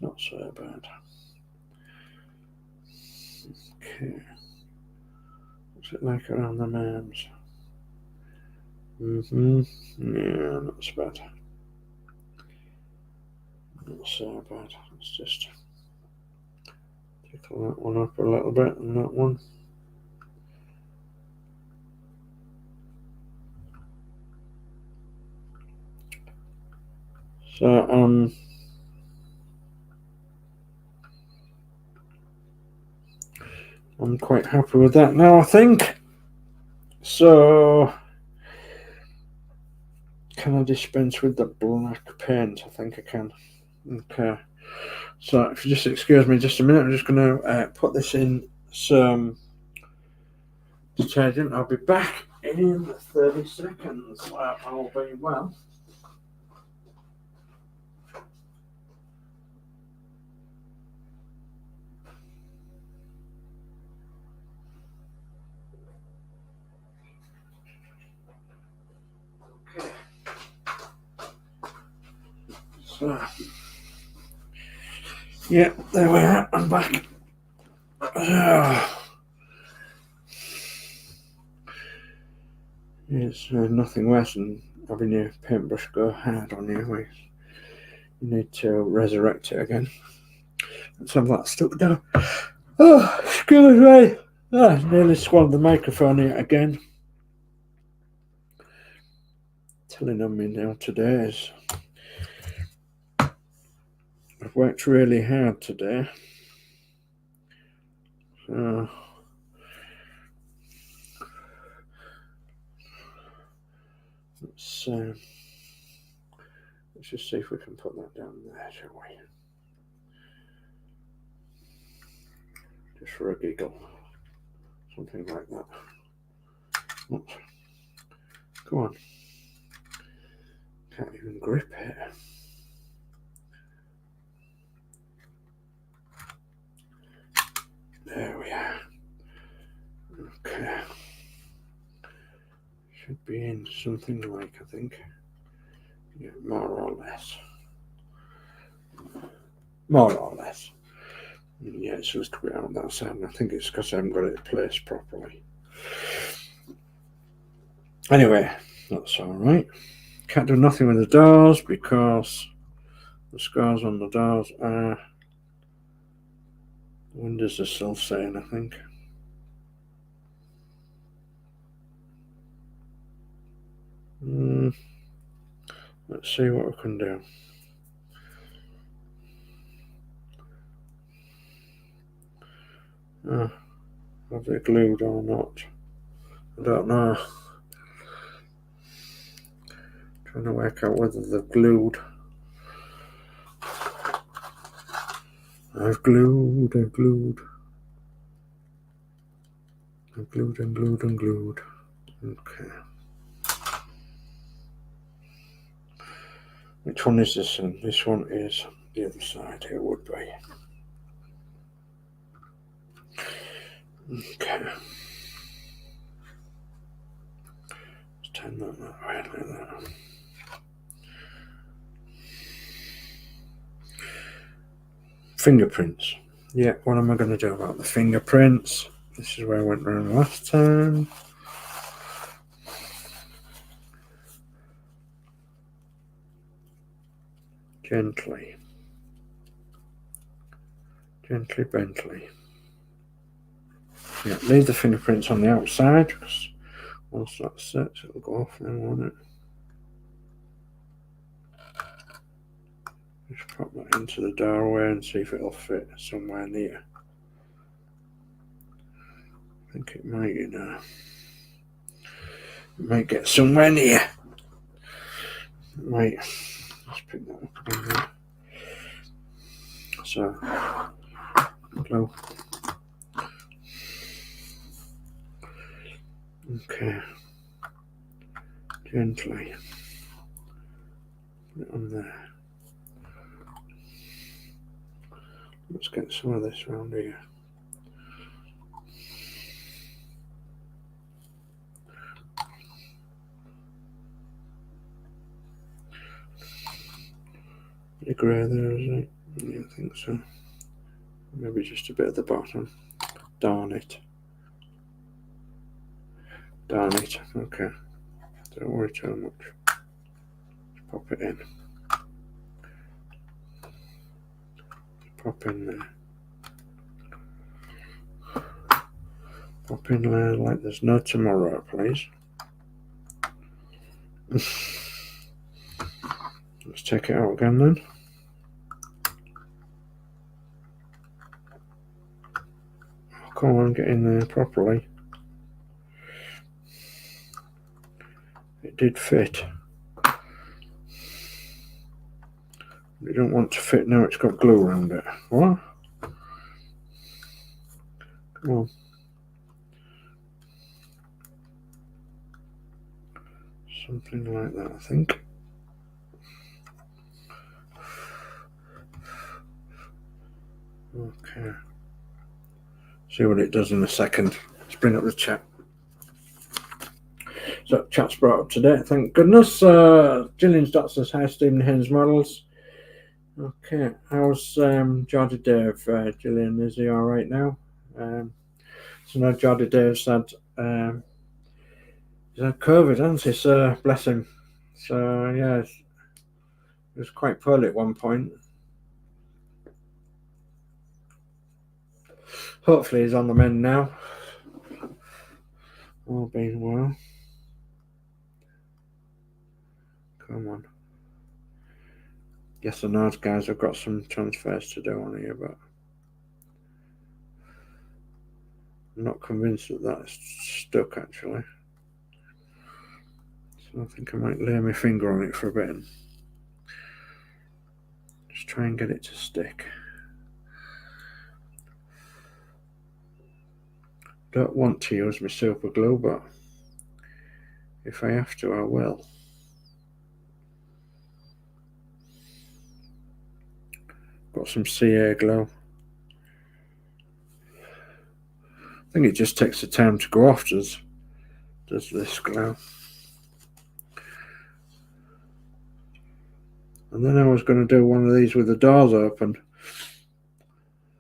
not so bad. Okay. What's it like around the arms? Yeah, not so bad. Not so bad. Let's just tickle that one up a little bit and that one. So I'm quite happy with that now, I think. So, can I dispense with the black paint? I think I can. Okay. So, if you just excuse me just a minute, I'm just going to put this in some detergent. I'll be back in 30 seconds. I'll be well. Okay. So, yeah, there we are. I'm back. It's nothing worse than having your paintbrush go hard on you. You need to resurrect it again. Let's have that stuck down. Oh, excuse me. Nearly swallowed the microphone here again. Telling on me now today is I've worked really hard today. So let's just see if we can put that down there, shall we? Just for a giggle. Something like that. Oops. Come on. Can't even grip it. There we are. Okay. Should be in something like, I think, yeah, more or less. More or less. Yeah, it's supposed to be on that side, and I think it's because I haven't got it placed properly. Anyway, that's alright. Can't do nothing with the doors because the scars on the doors are, the windows are self-saying, I think. Let's see what we can do. Have they glued or not? I don't know. Trying to work out whether they're glued. I've glued and glued. I've glued and glued and glued. Okay. Which one is this one? This one is the other side. It would be. Okay. Let's turn that way like that. Fingerprints. Yeah, what am I going to do about the fingerprints? This is where I went around last time. Gently. Gently Bentley. Yeah, leave the fingerprints on the outside because once that's set, it'll go off then, won't it? Just pop that into the doorway and see if it'll fit somewhere near. I think it might, you know. It might get somewhere near. It might. Let's pick that up again. So, glue. Okay. Gently. Put it on there. Let's get some of this around here. The grey there, isn't it? Yeah, I think so. Maybe just a bit at the bottom. Darn it. Darn it. Okay. Don't worry too much. Just pop it in. Pop in there. Pop in there like there's no tomorrow, please. Let's take it out again then. Oh, come on, get in there properly. It did fit. It don't want to fit now, it's got glue around it. What? Come on. Something like that, I think. Okay. See what it does in a second. Let's bring up the chat. So chat's brought up to date, thank goodness. Gillian Dotz says, hi Stephen Haynes Models. Okay, how's Geordie Dave? Gillian, is he alright now? So now Geordie Dave said he's had COVID, hasn't he? So bless him. So yeah, he was quite poorly at one point. Hopefully he's on the mend now. All being well. Come on. Yes or no, guys, I've got some transfers to do on here, but I'm not convinced that that's stuck actually. So I think I might lay my finger on it for a bit and just try and get it to stick. Don't want to use my super glue, but if I have to, I will. Got some CA glue. I think it just takes the time to go off, does this glue. And then I was going to do one of these with the doors open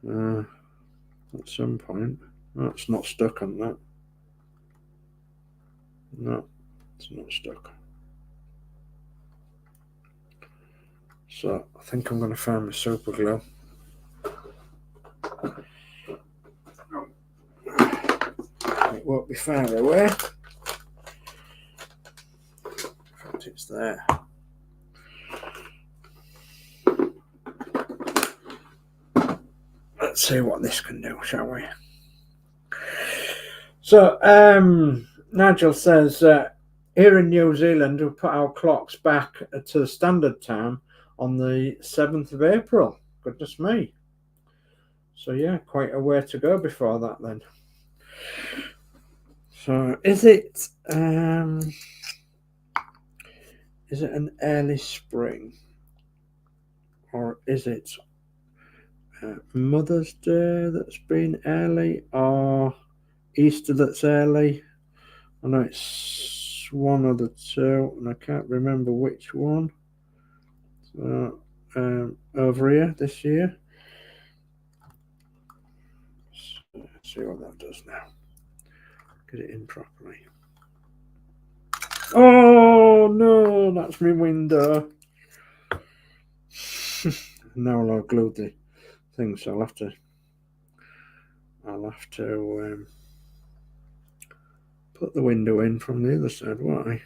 at some point. Oh, it's not stuck on that. No, it's not stuck. So I think I'm going to find my super glue. It won't be far away. In fact, it's there. Let's see what this can do, shall we? So Nigel says here in New Zealand we put our clocks back to the standard time on the 7th of April. Goodness me. So yeah, quite a way to go before that then. So is it an early spring, or is it Mother's Day that's been early, or Easter that's early? I know it's one of the two, and I can't remember which one. So over here this year. So let's see what that does now. Get it in properly. Oh no, that's my window. Now I'll glue the thing, so I'll have to put the window in from the other side, won't I?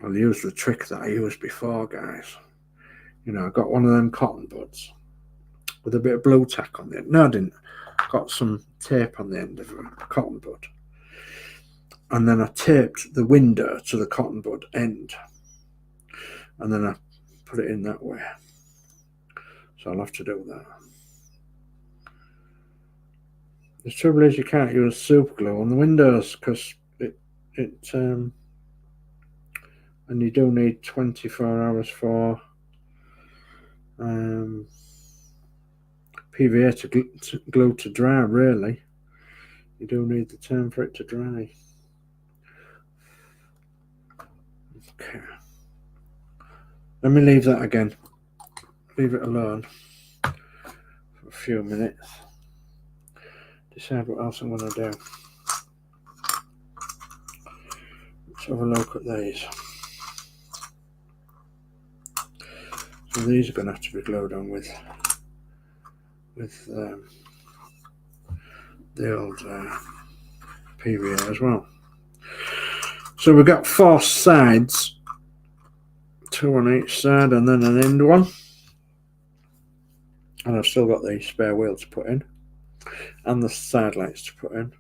I'll use the trick that I used before, guys. You know, I got one of them cotton buds with a bit of blue tack on the end. No, I didn't. Got some tape on the end of a cotton bud. And then I taped the window to the cotton bud end. And then I put it in that way. So I'll have to do that. The trouble is you can't use super glue on the windows because and you do need 24 hours for PVA to glue to dry, really. You do need the time for it to dry. Okay. Let me leave that again. Leave it alone for a few minutes. Decide what else I'm going to do. Let's have a look at these. So these are going to have to be glued on with the old PVA as well. So we've got 4 sides, 2 on each side, and then an end one. And I've still got the spare wheel to put in. and the side lights to put in,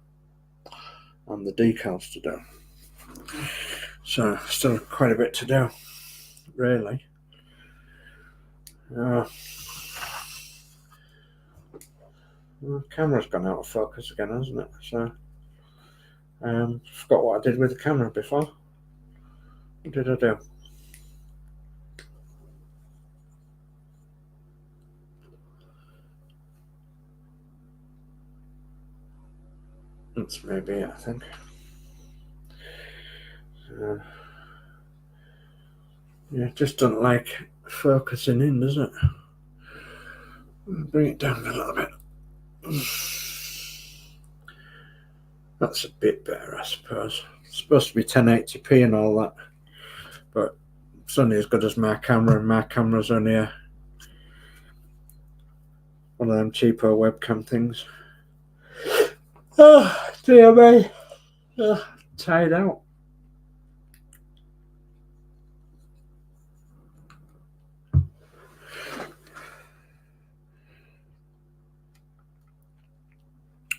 and the decals to do. So still quite a bit to do, really. The camera's gone out of focus again, hasn't it? So forgot what I did with the camera before. What did I do? That's maybe it, I think. Yeah, it just doesn't like focusing in, does it? Bring it down a little bit. That's a bit better, I suppose. It's supposed to be 1080p and all that, but it's only as good as my camera, and my camera's only one of them cheaper webcam things. Oh, dear me. Tired out.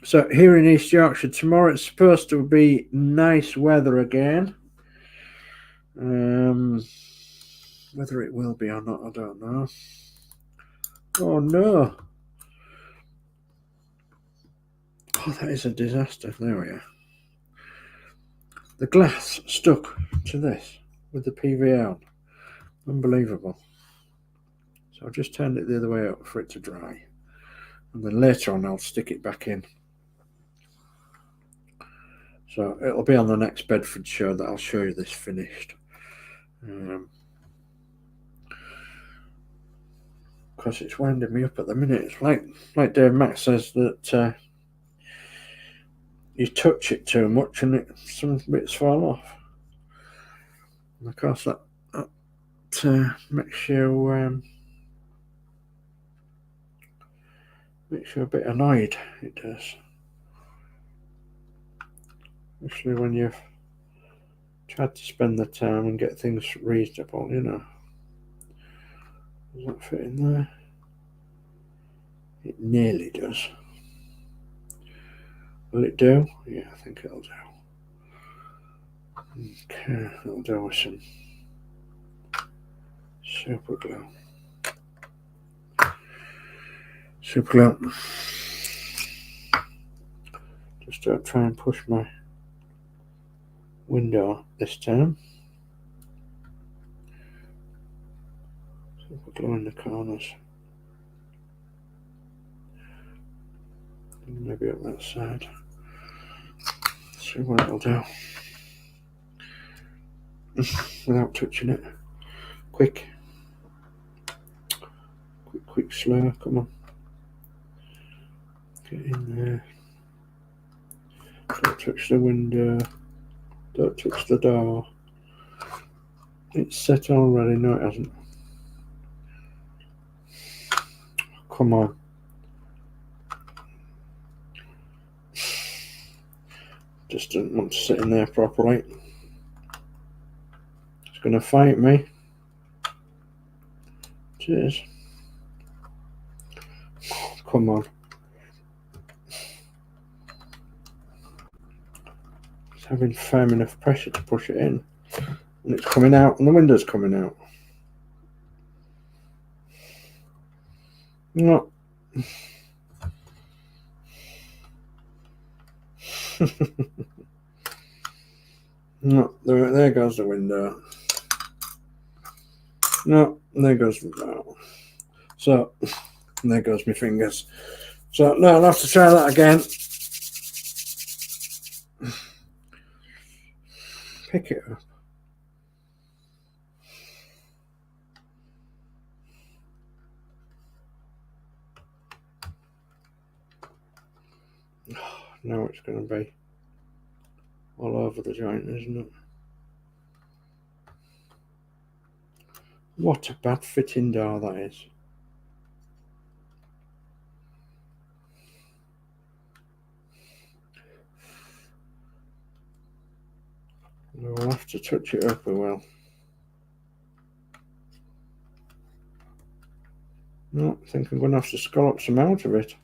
So here in East Yorkshire tomorrow, it's supposed to be nice weather again. Whether it will be or not, I don't know. Oh no. Oh, that is a disaster. There we are. The glass stuck to this with the PVA on. Unbelievable. So I've just turned it the other way up for it to dry. And then later on I'll stick it back in. So it'll be on the next Bedford show that I'll show you this finished. Because it's winding me up at the minute. It's like Dave Mack says that you touch it too much and some bits fall off. And of course that makes you a bit annoyed. It does. Especially when you've tried to spend the time and get things reasonable, you know. Does that fit in there? It nearly does. Will it do? Yeah, I think it'll do. Okay, that'll do with some super glue. Super glue. Just try and push my window this time. Super glue in the corners. Maybe up that side. See what it'll do. Without touching it. Quick, slow, come on. Get in there. Don't touch the window. Don't touch the door. It's set already. No, it hasn't. Come on. Just didn't want to sit in there properly. It's going to fight me. Cheers. Come on. It's having firm enough pressure to push it in. And it's coming out, and the window's coming out. No. No, there goes the window. No, there goes the door. So, there goes my fingers. So, no, I'll have to try that again. Pick it up. Now it's going to be all over the joint, isn't it? What a bad fitting door that is. We'll have to touch it up, we will. No, I think I'm going to have to scallop some out of it.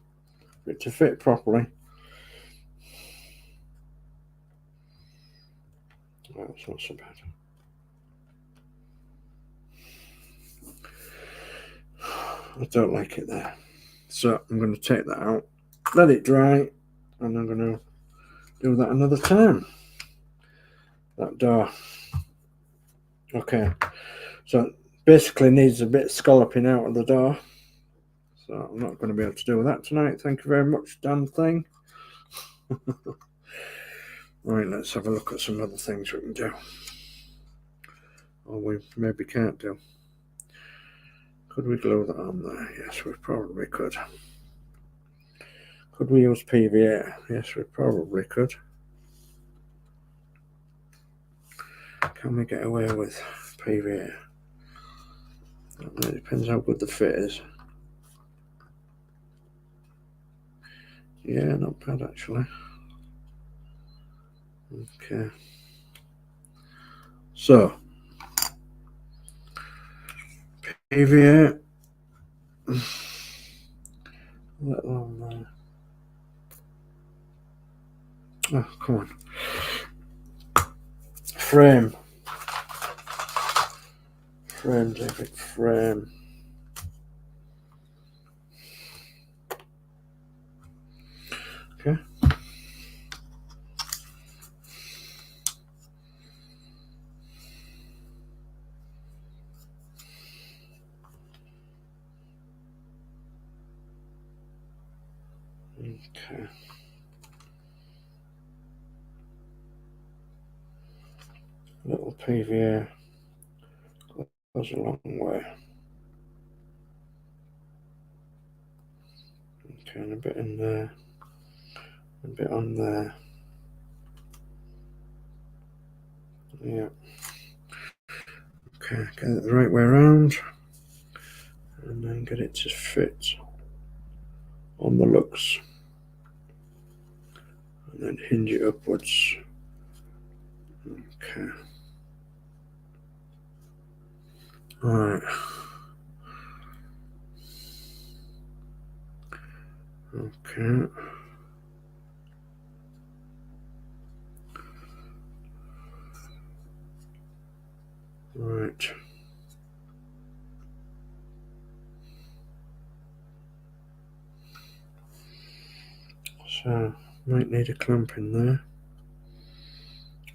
for it to fit properly. Oh, it's not so bad. I don't like it there. So I'm going to take that out, let it dry, and I'm going to do that another time. That door. Okay. So basically needs a bit of scalloping out of the door. So I'm not going to be able to do that tonight. Thank you very much, damn thing. Right, let's have a look at some other things we can do. Or we maybe can't do. Could we glue that on there? Yes, we probably could. Could we use PVA? Yes, we probably could. Can we get away with PVA? It depends how good the fit is. Yeah, not bad actually. Okay. So, PVA. Little on there. Oh, come on. Frame. Frame, David, frame. Okay. Okay. Little PVA goes a long way. Okay, and a bit in there, a bit on there. Yeah. Okay, get it the right way around, and then get it to fit on the lugs, and then hinge it upwards. Okay. Alright. Okay. Right. So, might need a clamp in there.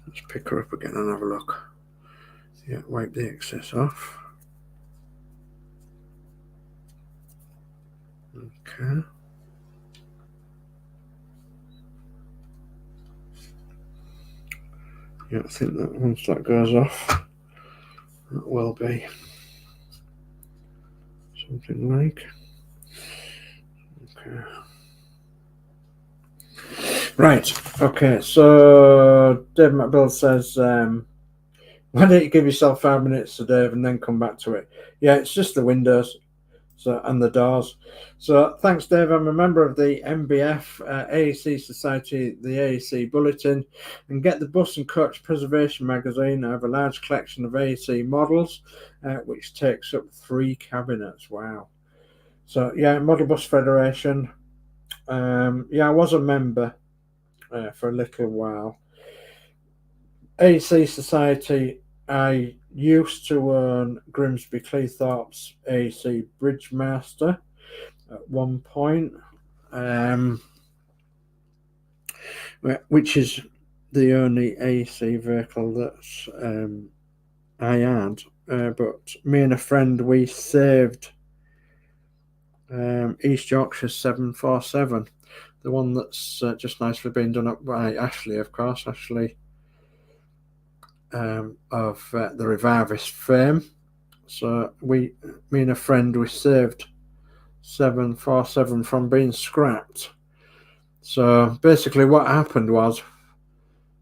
Let's pick her up again and have a look. Yeah, wipe the excess off. Okay. Yeah, I think that once that goes off, that will be something like. Okay. Right. Okay. So Dave McBill says, "Why don't you give yourself 5 minutes to Dave and then come back to it?" Yeah, it's just the windows, so and the doors. So thanks, Dave. I'm a member of the MBF AEC Society, the AEC Bulletin, and get the Bus and Coach Preservation magazine. I have a large collection of AEC models, which takes up 3 cabinets. Wow. So yeah, Model Bus Federation. Yeah, I was a member for a little while. AEC Society, I used to own Grimsby Cleethorpes AEC Bridgemaster at one point, which is the only AEC vehicle that I had. But me and a friend, we saved East Yorkshire 747, the one that's just nicely been done up by Ashley, of course, Ashley of the Revivist fame. So me and a friend, we saved 747 from being scrapped. So basically what happened was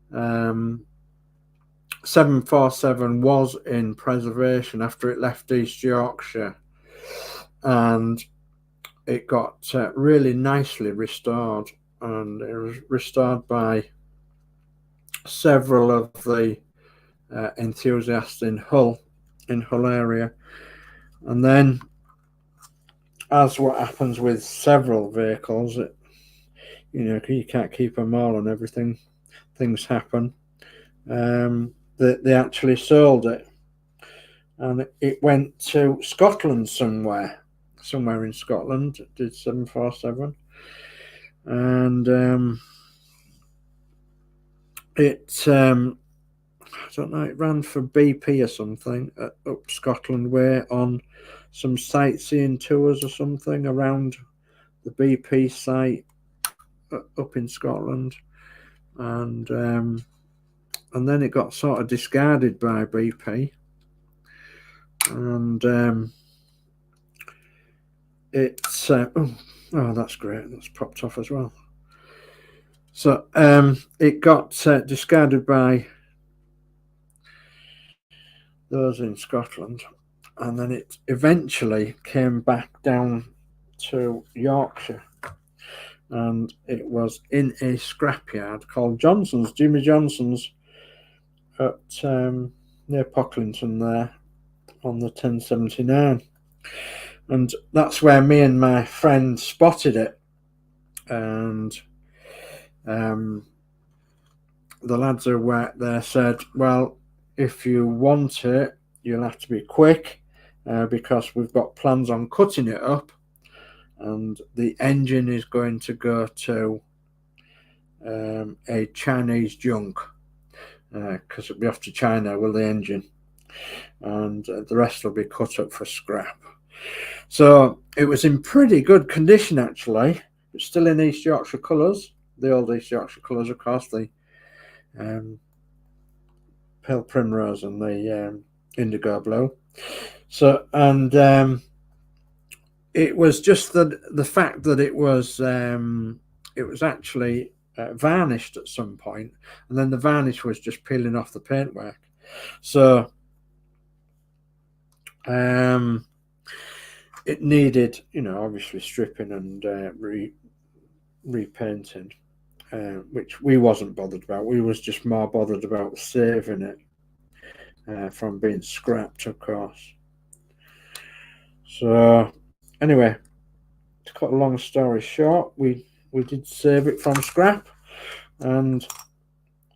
747 was in preservation after it left East Yorkshire, and it got really nicely restored, and it was restored by several of the enthusiasts in Hull area. And then, as what happens with several vehicles, you know, you can't keep them all and everything. Things happen. They actually sold it, and it went to Scotland somewhere in Scotland. It did 747, and it I don't know, it ran for BP or something up Scotland way on some sightseeing tours or something around the BP site up in Scotland, and then it got sort of discarded by BP, and it's oh, that's great, that's popped off as well. So it got discarded by those in Scotland, and then it eventually came back down to Yorkshire, and it was in a scrapyard called Johnson's, Jimmy Johnson's, at near Pocklington there on the 1079, and that's where me and my friend spotted it. And the lads who worked there said, well, if you want it, you'll have to be quick, because we've got plans on cutting it up, and the engine is going to go to a Chinese junk, because it'll be off to China with the engine, and the rest will be cut up for scrap. So it was in pretty good condition, actually. It's still in East Yorkshire colours, the old East Yorkshire colours, of course, the pale primrose and the indigo blue. So, and it was just the fact that it was actually varnished at some point, and then the varnish was just peeling off the paintwork. So it needed, you know, obviously stripping and repainting, which we wasn't bothered about. We was just more bothered about saving it from being scrapped, of course. So anyway, to cut a long story short, we did save it from scrap, and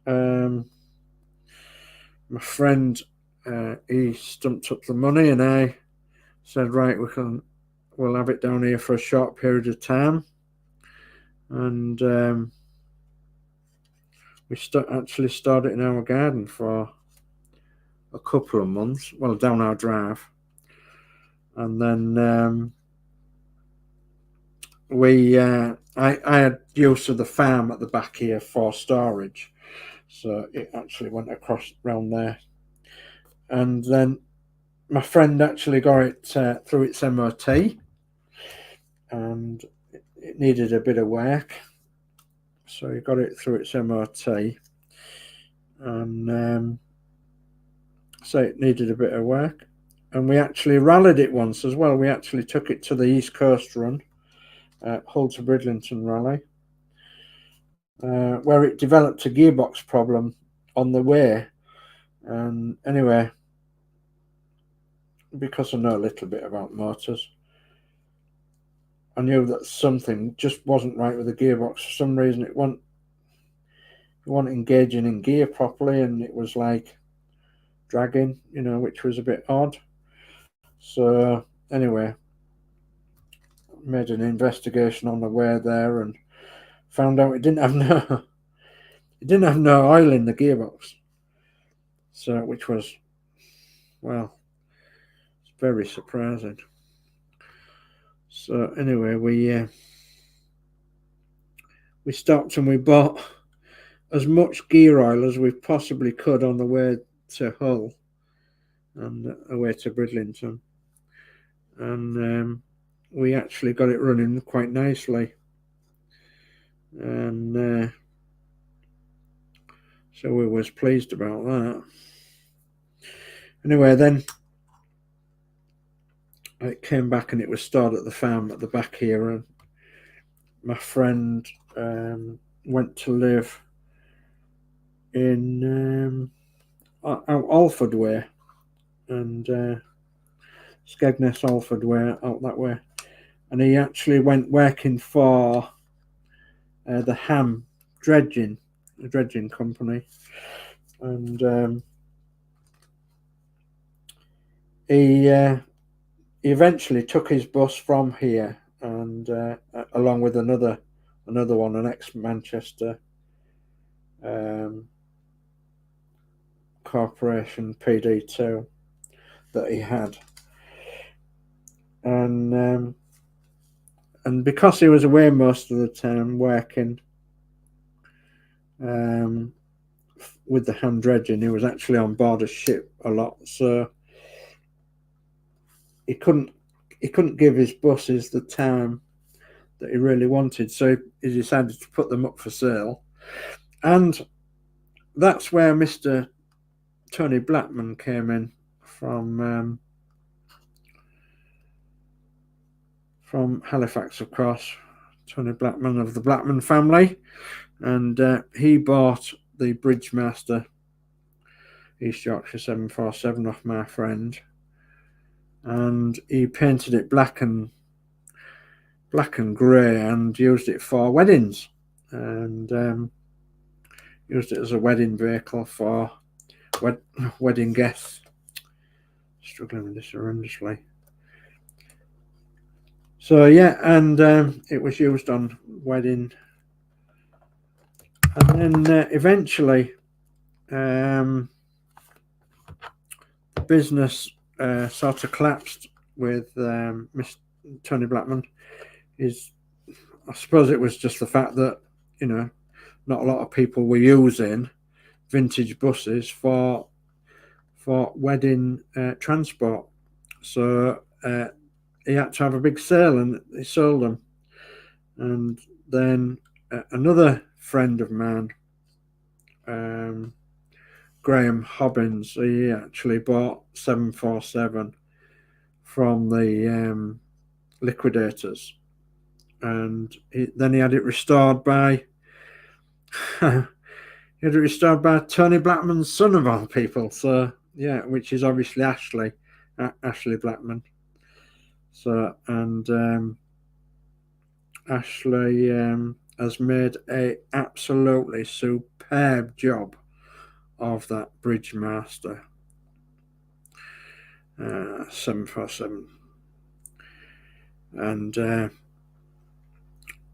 my friend, he stumped up the money, and I said, right, we'll have it down here for a short period of time, and we actually started in our garden for a couple of months, well, down our drive, and then I had use of the farm at the back here for storage, so it actually went across round there, and then my friend actually got it through its MOT, and it needed a bit of work, so he got it through its MOT, and so it needed a bit of work, and we actually rallied it once as well. We actually took it to the East Coast run, Hull to Bridlington rally, where it developed a gearbox problem on the way, and anyway, because I know a little bit about motors, I knew that something just wasn't right with the gearbox. For some reason, it wasn't engaging in gear properly, and it was like dragging, you know, which was a bit odd. So anyway, made an investigation on the way there and found out it didn't have no oil in the gearbox. So, which was, well, very surprising. So anyway, we stopped and we bought as much gear oil as we possibly could on the way to Hull and away to Bridlington, and we actually got it running quite nicely, and so we was pleased about that. Anyway, then it came back and it was stored at the farm at the back here, and my friend went to live in out Alford way, and Skegness Alford way, out that way, and he actually went working for the Ham dredging company, and he eventually took his bus from here, and along with another one, an ex-Manchester corporation PD2 that he had, and because he was away most of the time working with the hand dredging, he was actually on board a ship a lot, so he couldn't give his buses the time that he really wanted, so he decided to put them up for sale. And that's where Mr. Tony Blackman came in from Halifax, of course. Tony Blackman of the Blackman family, and he bought the Bridgemaster East Yorkshire 747 off my friend, and he painted it black and grey and used it for weddings, and used it as a wedding vehicle for wedding guests. Struggling with this horrendously. So yeah, and it was used on wedding, and then eventually the business sort of collapsed with Mr. Tony Blackman. I suppose it was just the fact that, you know, not a lot of people were using vintage buses for wedding transport, so he had to have a big sale, and he sold them. And then another friend of mine, Graham Hobbins, he actually bought 747 from the liquidators, and then he had it restored by Tony Blackman's son, of all people. So yeah, which is obviously Ashley Blackman. So, and Ashley has made a absolutely superb job of that Bridgemaster 747. And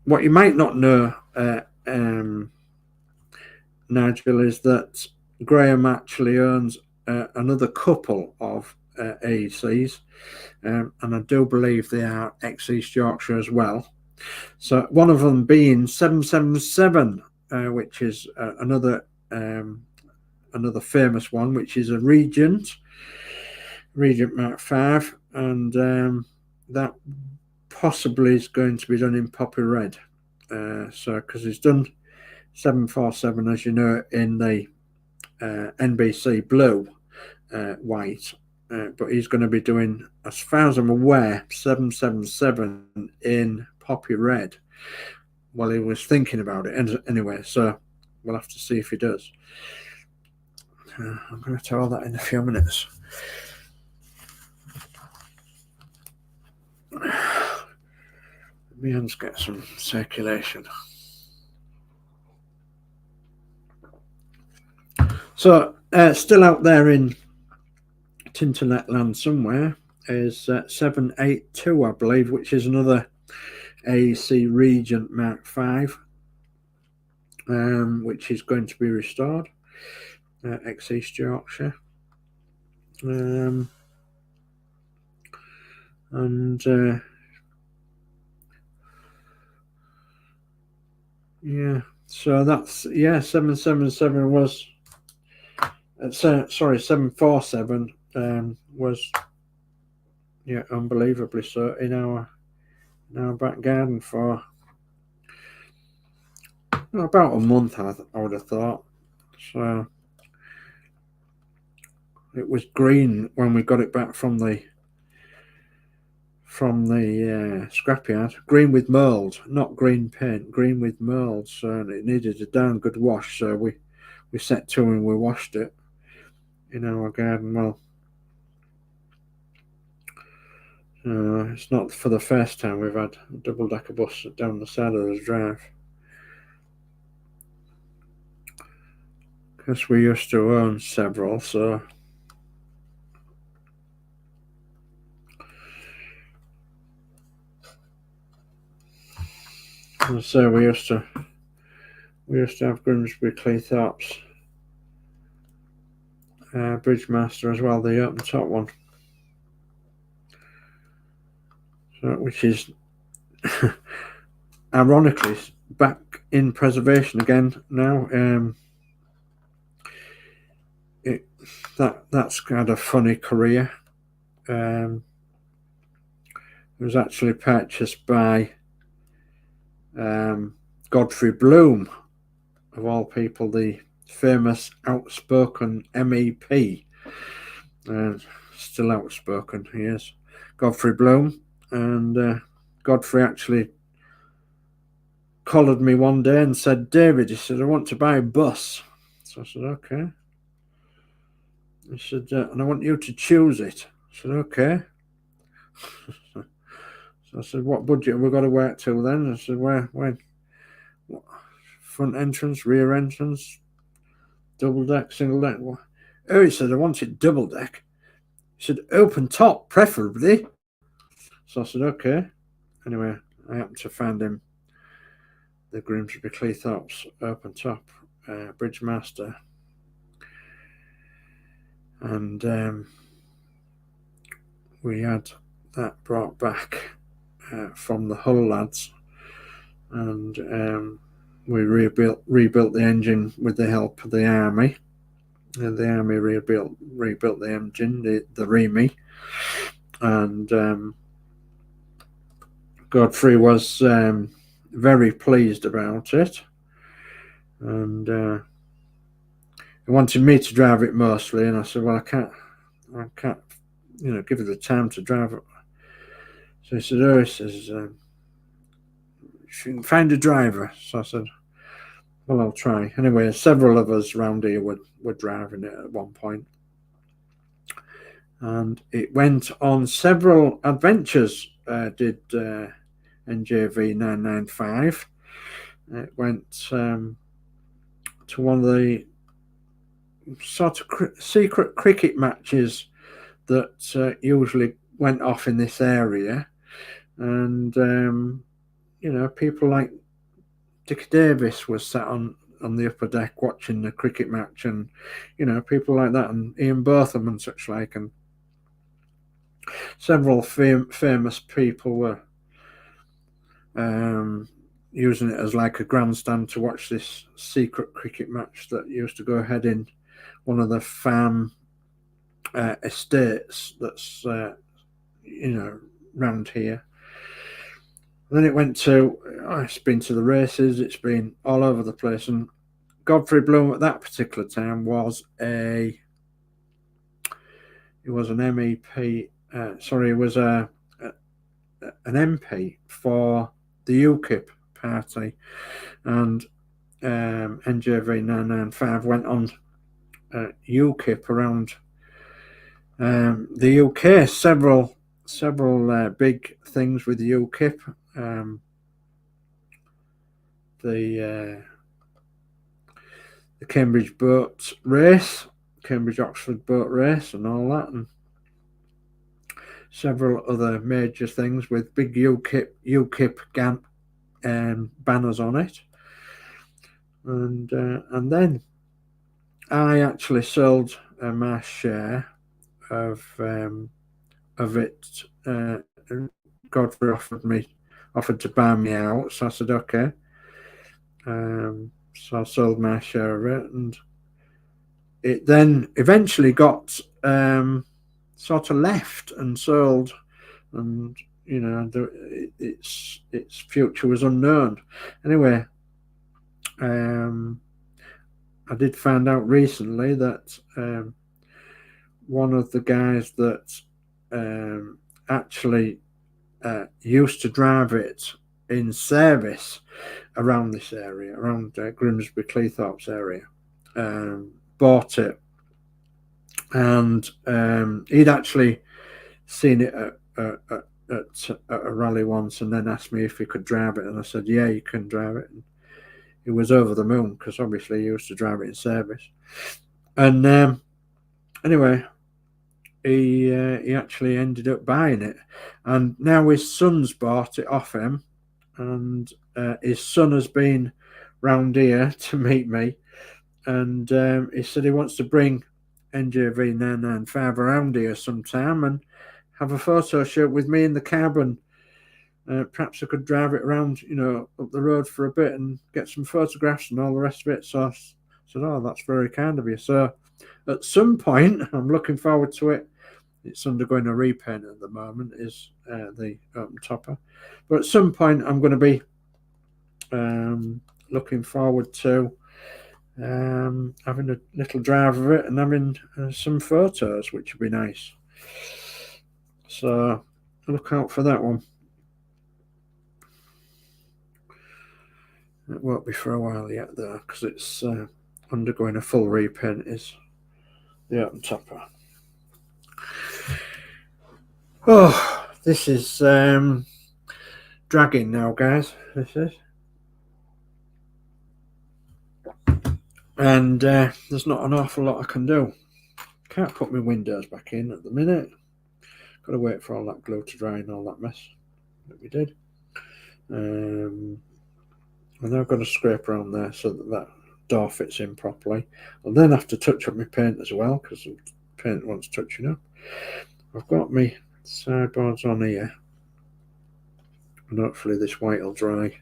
what you might not know, Nigel, is that Graham actually owns another couple of AECs, and I do believe they are ex-East Yorkshire as well. So one of them being 777, which is another famous one, which is a Regent Mark 5, and that possibly is going to be done in poppy red. So because he's done 747, as you know, in the NBC blue white, but he's going to be doing, as far as I'm aware, 777 in poppy red. Well, he was thinking about it anyway, so we'll have to see if he does. I'm going to tell that in a few minutes. My hands get some circulation. So still out there in Tinternet land somewhere is 782, I believe, which is another AEC Regent Mark 5, which is going to be restored, ex-East Yorkshire. And yeah, so that's, yeah, 777 was sorry, 747 was, yeah, unbelievably so in our back garden for about a month, I would have thought. So it was green when we got it back from the scrapyard. Green with mould, not green paint, green with mould. So it needed a damn good wash. So we set to and we washed it in our garden. Well, it's not for the first time we've had a double-decker bus down the side of the drive. because we used to own several, so and so we used to have Grimsby Cleethorpes Bridgemaster as well, the open top one, so, which is ironically back in preservation again now. That's had a funny career. It was actually purchased by Godfrey Bloom, of all people, the famous outspoken MEP. Still outspoken, he is, Godfrey Bloom. And Godfrey actually collared me one day and said, "David," he said, "I want to buy a bus." So I said, "Okay." He said, "And I want you to choose it." I said, "Okay." So I said, "What budget have we got to work to then?" I said, "When? What? Front entrance, rear entrance, double deck, single deck?" Oh, he said, "I want it double deck." He said, "Open top, preferably." So I said, "Okay." Anyway, I happened to find him the Grimsby Cleethorpes open top Bridgemaster, and we had that brought back from the Hull lads, and we rebuilt the engine with the help of the army. And the army rebuilt the engine, the Remy, and Godfrey was very pleased about it, and he wanted me to drive it mostly, and I said, "Well, I can't, give you the time to drive it." So he said, "Oh," he says, "you can find a driver." So I said, "Well, I'll try." Anyway, several of us around here were driving it at one point, and it went on several adventures. Did NJV 995. It went to one of the sort of secret cricket matches that usually went off in this area, and people like Dick Davis was sat on the upper deck watching the cricket match, and people like that, and Ian Botham and such like, and several famous people were using it as like a grandstand to watch this secret cricket match that used to go ahead in one of the farm estates that's round here. And then it went to, it's been to the races, it's been all over the place, and Godfrey Bloom at that particular time was an MEP, he was an MP for the UKIP party, and NJV 995 went on UKIP around the UK, several big things with the UKIP, the Cambridge boat race, Cambridge Oxford boat race, and all that, and several other major things with big UKIP banners on it, and then I actually sold my share of it. Godfrey offered to buy me out, so I said okay. So I sold my share of it, and it then eventually got sort of left and sold, and its future was unknown. Anyway, I did find out recently that one of the guys that actually used to drive it in service around this area, around Grimsby Cleethorpes area, bought it, and he'd actually seen it at a rally once, and then asked me if he could drive it, and I said, "Yeah, you can drive it." And he was over the moon because obviously he used to drive it in service. And anyway, he actually ended up buying it, and now his son's bought it off him, and his son has been round here to meet me, and he said he wants to bring NJV 995 around here sometime and have a photo shoot with me in the cab, and perhaps I could drive it around, you know, up the road for a bit and get some photographs and all the rest of it. So I said, oh, that's very kind of you. So at some point, I'm looking forward to it. It's undergoing a repaint at the moment, is the open topper. But at some point, I'm going to be looking forward to having a little drive of it and having some photos, which would be nice. So look out for that one. It won't be for a while yet, though, because it's undergoing a full repaint, is the open topper. Oh, this is dragging now, guys. This is. And there's not an awful lot I can do. Can't put my windows back in at the minute. Got to wait for all that glue to dry and all that mess that we did. And I've got to scrape around there so that that door fits in properly. I'll then have to touch up my paint as well, because the paint wants touching up. I've got my sideboards on here, and hopefully this white will dry.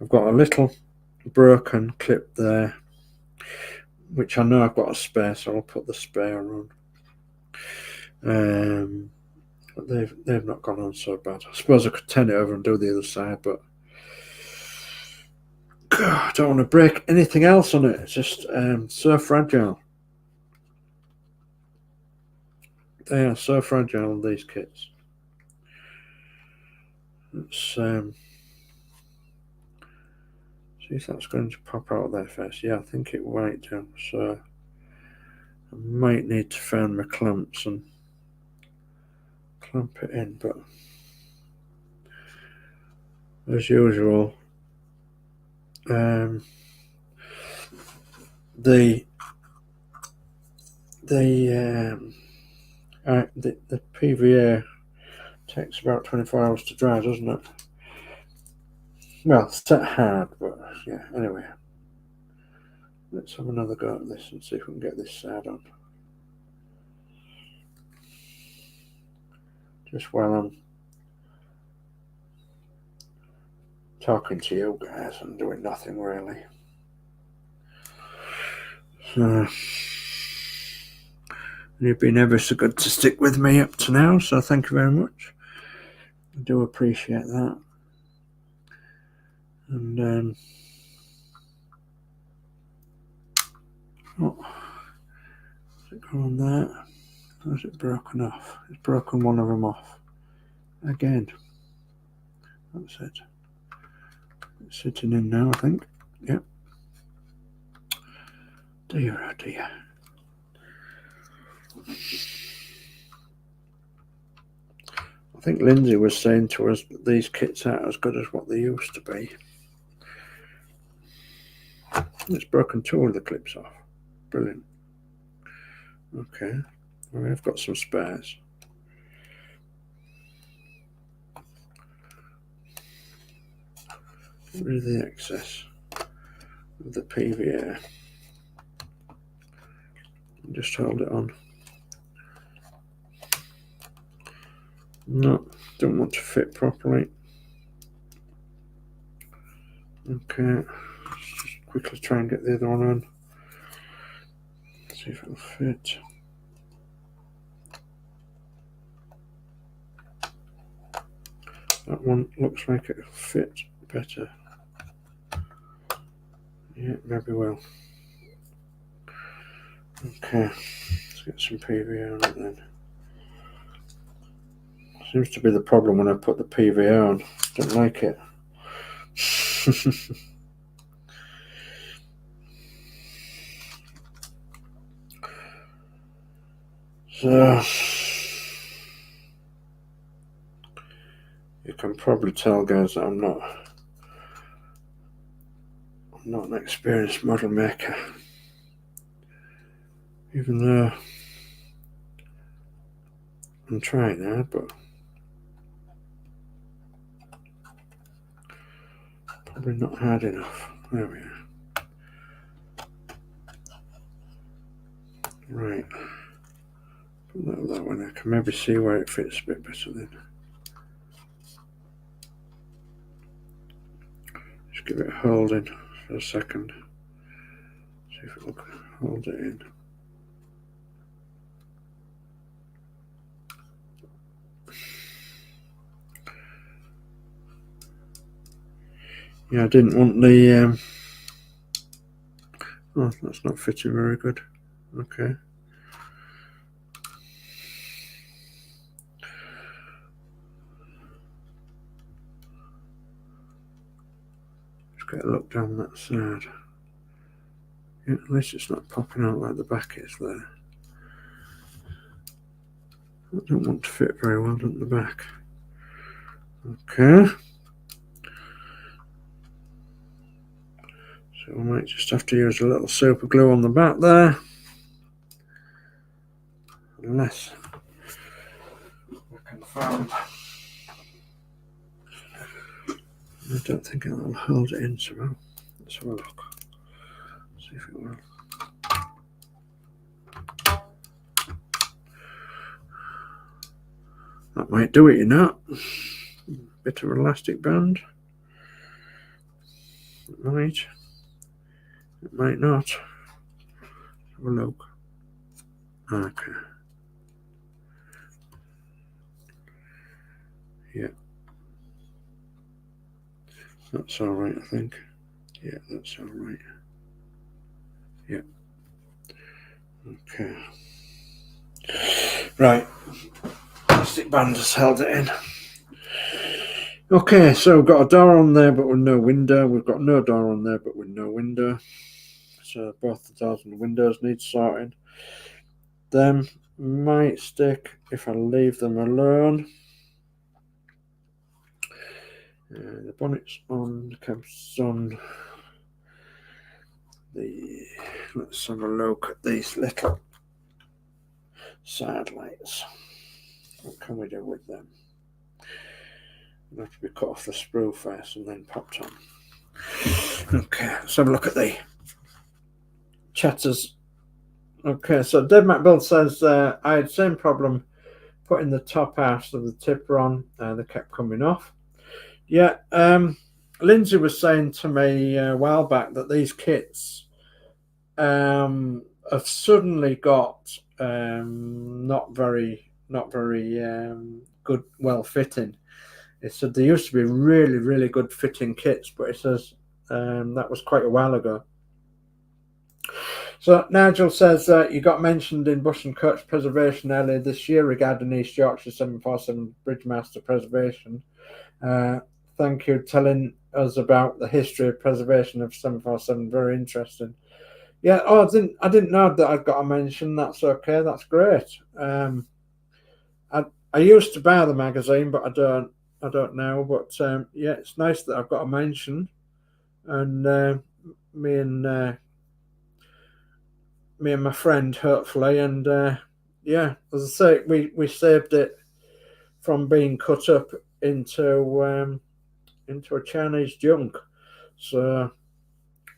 I've got a little broken clip there, which I know I've got a spare, so I'll put the spare on. But they've not gone on so bad. I suppose I could turn it over and do the other side, but God, I don't want to break anything else on it. It's just so fragile. They are so fragile, these kits. Let's see if that's going to pop out there first. Yeah, I think it might do. So I might need to find my clamps and clamp it in, but as usual, the PVA takes about 24 hours to dry, doesn't it? Well, it's that hard, but yeah, anyway. Let's have another go at this and see if we can get this side on. Just while I'm talking to you guys and doing nothing really. So, you've been ever so good to stick with me up to now, so thank you very much. I do appreciate that. And oh, is it going there? Or is it broken off? It's broken one of them off again. That's it. It's sitting in now, I think. Yep. Dear, oh dear. I think Lindsey was saying to us that these kits aren't as good as what they used to be. It's broken two of the clips off. Brilliant. Okay. Well, I've got some spares. Get rid of the excess of the PVA. Just hold it on. No, don't want to fit properly. Okay, let's just quickly try and get the other one on. See if it'll fit. That one looks like it'll fit better. Yeah, maybe will. Okay, let's get some PVA on it then. Seems to be the problem when I put the PVA on. Don't like it. So you can probably tell, guys, that I'm not not an experienced model maker, even though I'm trying hard, but probably not hard enough. There we are. Right. Put that one. I can maybe see where it fits a bit better then. Just give it a hold in for a second. See if it will hold it in. Yeah, I didn't want the oh, that's not fitting very good. Okay. Just get a look down that side. Yeah, at least it's not popping out like the back is there. I don't want to fit very well, doesn't the back? Okay. So we might just have to use a little super glue on the back there. Unless we can find. I don't think it'll hold it in so well. Let's have a look. See if it will. That might do it, you know. Bit of elastic band. It might. It might not. Have a look. Okay. Yeah. That's alright, I think. Yeah, that's alright. Yeah. Okay. Right. Plastic band has held it in. Okay, so we've got a door on there but with no window. We've got no door on there but with no window. So both the doors and the windows need sorting. Them might stick if I leave them alone. The bonnet's on, the cab's on. Let's have a look at these little side lights. What can we do with them? They have to be cut off the sprue first and then popped on. Okay, let's have a look at the chatters. Okay, so Dave Builds says I had the same problem putting the top half of the tipper on. They kept coming off. Yeah, Lindsey was saying to me a while back that these kits have suddenly got not very good, well fitting. It said they used to be really, really good fitting kits, but it says that was quite a while ago. So Nigel says you got mentioned in Bush and Coach Preservation earlier this year regarding East Yorkshire 747 Bridgemaster Preservation. Thank you for telling us about the history of preservation of 747. Very interesting. Yeah, oh, I didn't know that I'd got a mention. That's okay. That's great. I used to buy the magazine, but I don't now. But yeah, it's nice that I've got a mention, and me and my friend, hopefully, and yeah, as I say, we saved it from being cut up into a Chinese junk. So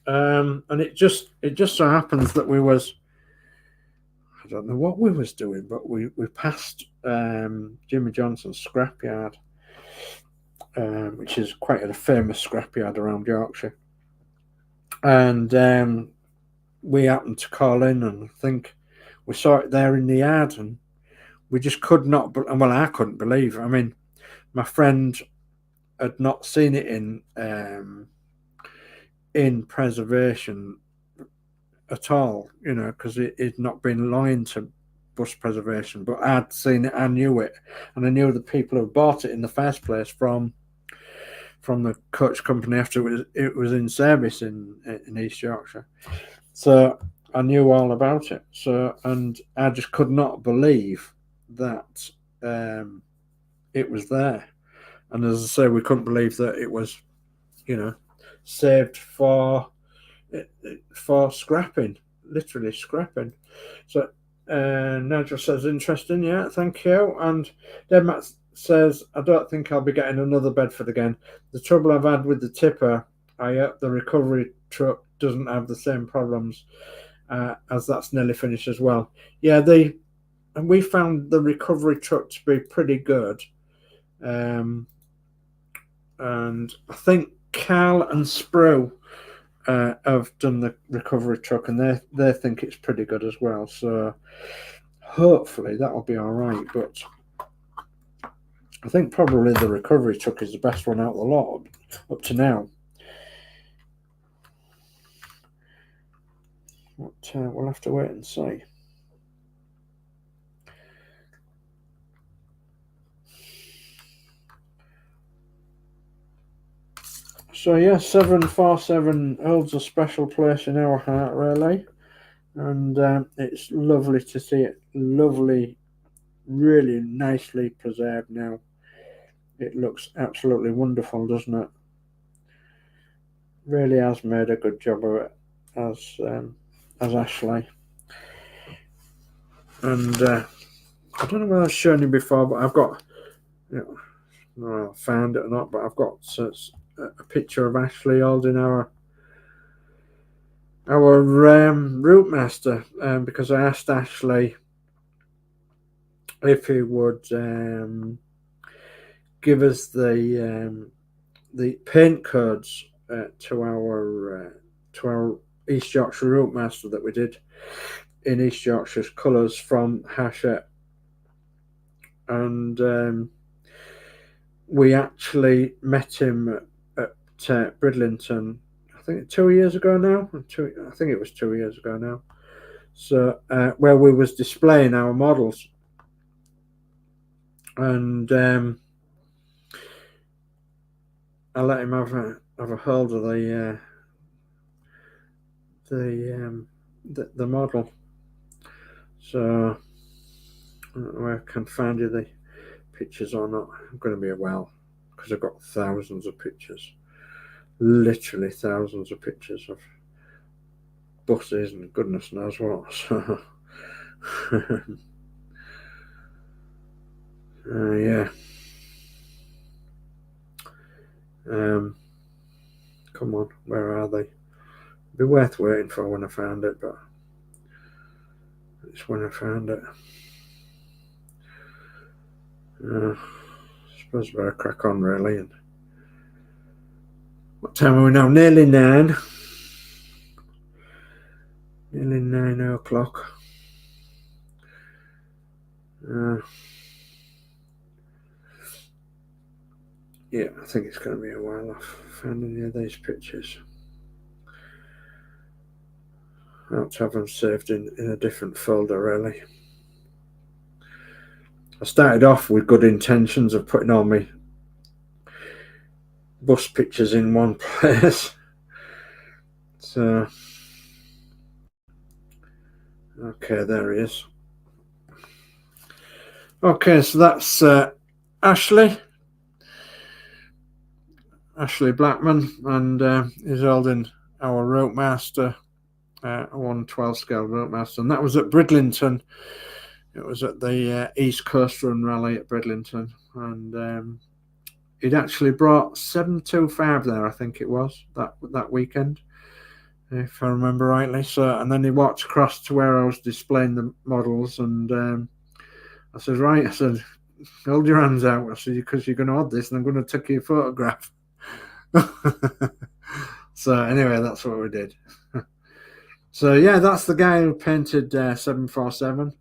and it just so happens that we was, I don't know what we was doing, but we passed Jimmy Johnson's scrapyard, which is quite a famous scrapyard around Yorkshire, and we happened to call in, and I think we saw it there in the yard, and we just could not, well, I couldn't believe it. I mean, my friend had not seen it in preservation at all, you know, because it had not been long into bush preservation, but I'd seen it, I knew it, and I knew the people who bought it in the first place from the coach company after it was in service in East Yorkshire. So I knew all about it. So, and I just could not believe that it was there. And as I say, we couldn't believe that it was, you know, saved for for scrapping, literally scrapping. So Nigel says, interesting, yeah, thank you. And then Matt says, I don't think I'll be getting another Bedford again. The trouble I've had with the tipper, I hope the recovery truck doesn't have the same problems, as that's nearly finished as well. Yeah, and we found the recovery truck to be pretty good. And I think Cal and Sprue have done the recovery truck, and they think it's pretty good as well. So hopefully that'll be all right. But I think probably the recovery truck is the best one out of the lot up to now. But we'll have to wait and see. So yeah, 747 holds a special place in our heart, really, and it's lovely to see it. Lovely, really nicely preserved now. It looks absolutely wonderful, doesn't it? Really has made a good job of it, as Ashley. And I don't know whether I've shown you before, but I've got, I don't know if I found it or not, but I've got a picture of Ashley holding our route master, because I asked Ashley if he would give us the paint codes to our East Yorkshire route master that we did in East Yorkshire's colours from Hachette, and we actually met him at Bridlington. I think 2 years ago now. I think it was 2 years ago now. So where we was displaying our models, and I let him have a hold of the model. So I don't know if I can find you the pictures or not. I'm going to be a while because I've got thousands of pictures, literally thousands of pictures of buses and goodness knows what. So yeah. Come on, where are they? It'd be worth waiting for when I found it, but it's when I found it. I suppose I better crack on, really. And what time are we now? Nearly 9. Nearly 9 o'clock. Yeah, I think it's going to be a while off finding any of these pictures. I ought to have them saved in a different folder, really. I started off with good intentions of putting all my bus pictures in one place. So, okay, there he is. Okay, so that's Ashley Blackman, and he's holding our rope master, 112 scale rope master, and that was at Bridlington. It was at the East Coast Run Rally at Bridlington, and he'd actually brought 725 there, I think it was, that weekend, if I remember rightly. So, and then he walked across to where I was displaying the models, and I said, right, I said, hold your hands out, I said, because you're going to hold this and I'm going to take your photograph. So anyway, that's what we did. So yeah, that's the guy who painted 747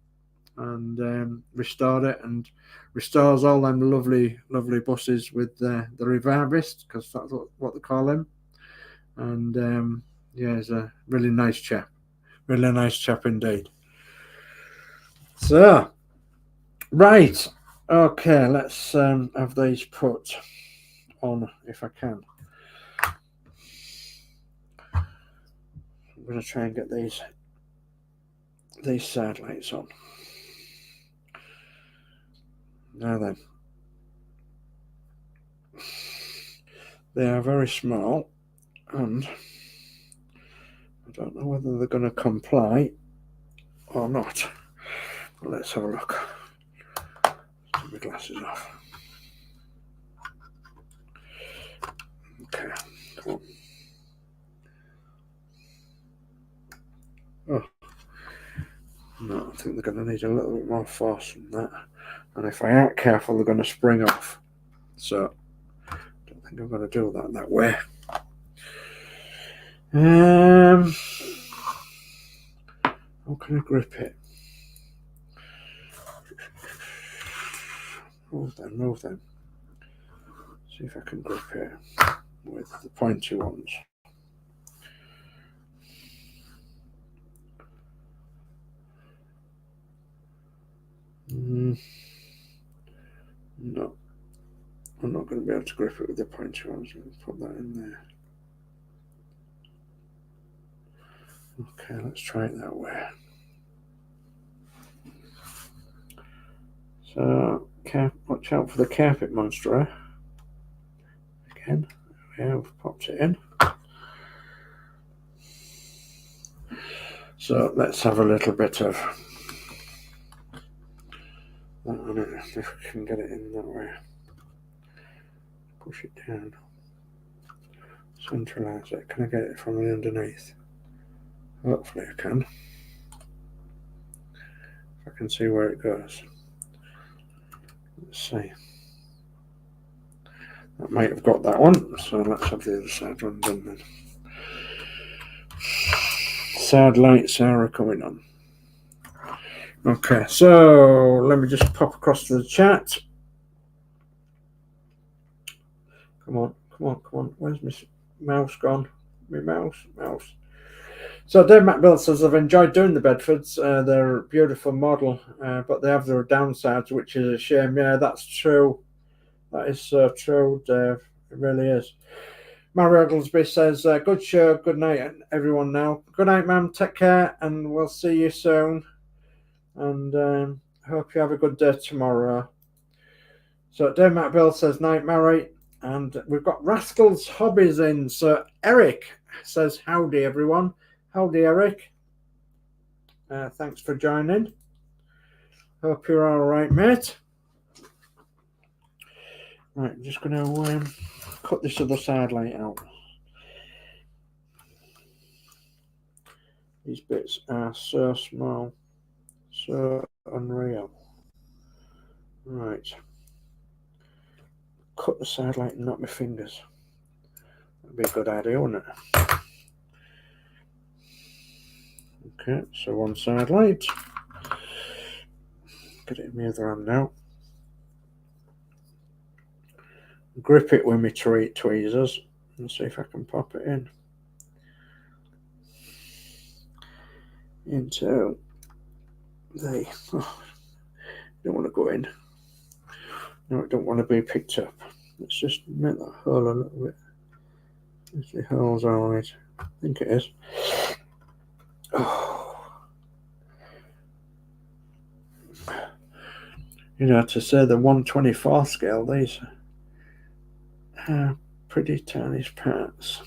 and restored it, and restores all them lovely buses with the reverbist, because that's what they call him. And yeah, he's a really nice chap indeed. So right, okay, let's have these put on if I can. I'm going to try and get these side lights on. Now then, they are very small, and don't know whether they're going to comply or not. But let's have a look. Take my glasses off. Okay, come on. Oh, no, I think they're going to need a little bit more force than that. And if I aren't careful, they're going to spring off. So, I don't think I'm going to do that way. How can I grip it? Move them. See if I can grip it with the pointy ones. No, I'm not going to be able to grip it with the pointy ones. Let me put that in there. Okay, let's try it that way. So, watch out for the carpet monster. Again, yeah, we've popped it in. So let's have a little bit of that on it, if we can get it in that way. Push it down. Centralise it. Can I get it from the underneath? Hopefully I can. If I can see where it goes. Let's see. That might have got that one, so let's have the other side one done then. Sad lights are coming on. Okay, so let me just pop across to the chat. Come on. Where's my mouse gone? My mouse. So Dave Builds says, I've enjoyed doing the Bedfords. They're a beautiful model, but they have their downsides, which is a shame. Yeah, that's true. That is so true, Dave. It really is. Mary Oglesby says, good show, good night, everyone now. Good night, ma'am. Take care, and we'll see you soon. And hope you have a good day tomorrow. So Dave Builds says, night, Mary. And we've got Rascals Hobbies in. So Eric says, howdy, everyone. Howdy, Eric. Thanks for joining. Hope you're all right, mate. Right, I'm just going to cut this other side light out. These bits are so small, so unreal. Right. Cut the side light and not my fingers. That'd be a good idea, wouldn't it? Okay, so one side light. Get it in my other hand now. Grip it with my tweezers and see if I can pop it in. Into the... Oh, I don't want to go in. No, I don't want to be picked up. Let's just make that hole a little bit. If the hole's alright. I think it is. Oh. You know, to say the 1/24 scale, these are pretty tiny parts.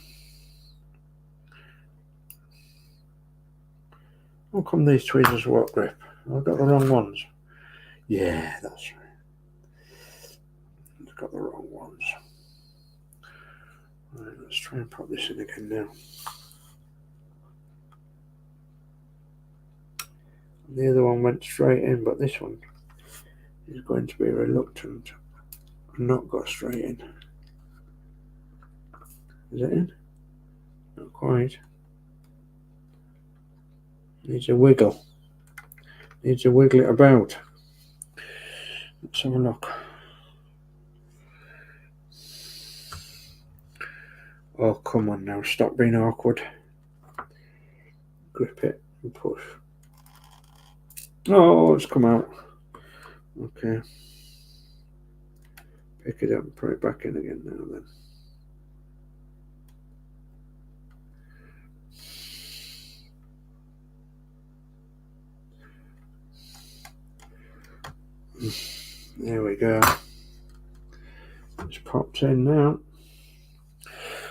How come these tweezers won't grip? I've got the wrong ones. Yeah, that's right. I've got the wrong ones. Right, let's try and pop this in again now. The other one went straight in, but this one is going to be reluctant and not go straight in. Is it in? Not quite. Needs a wiggle. Needs to wiggle it about. Let's have a look. Oh, come on now. Stop being awkward. Grip it and push. Oh, it's come out. Okay. Pick it up and put it back in again now then. There we go. It's popped in now.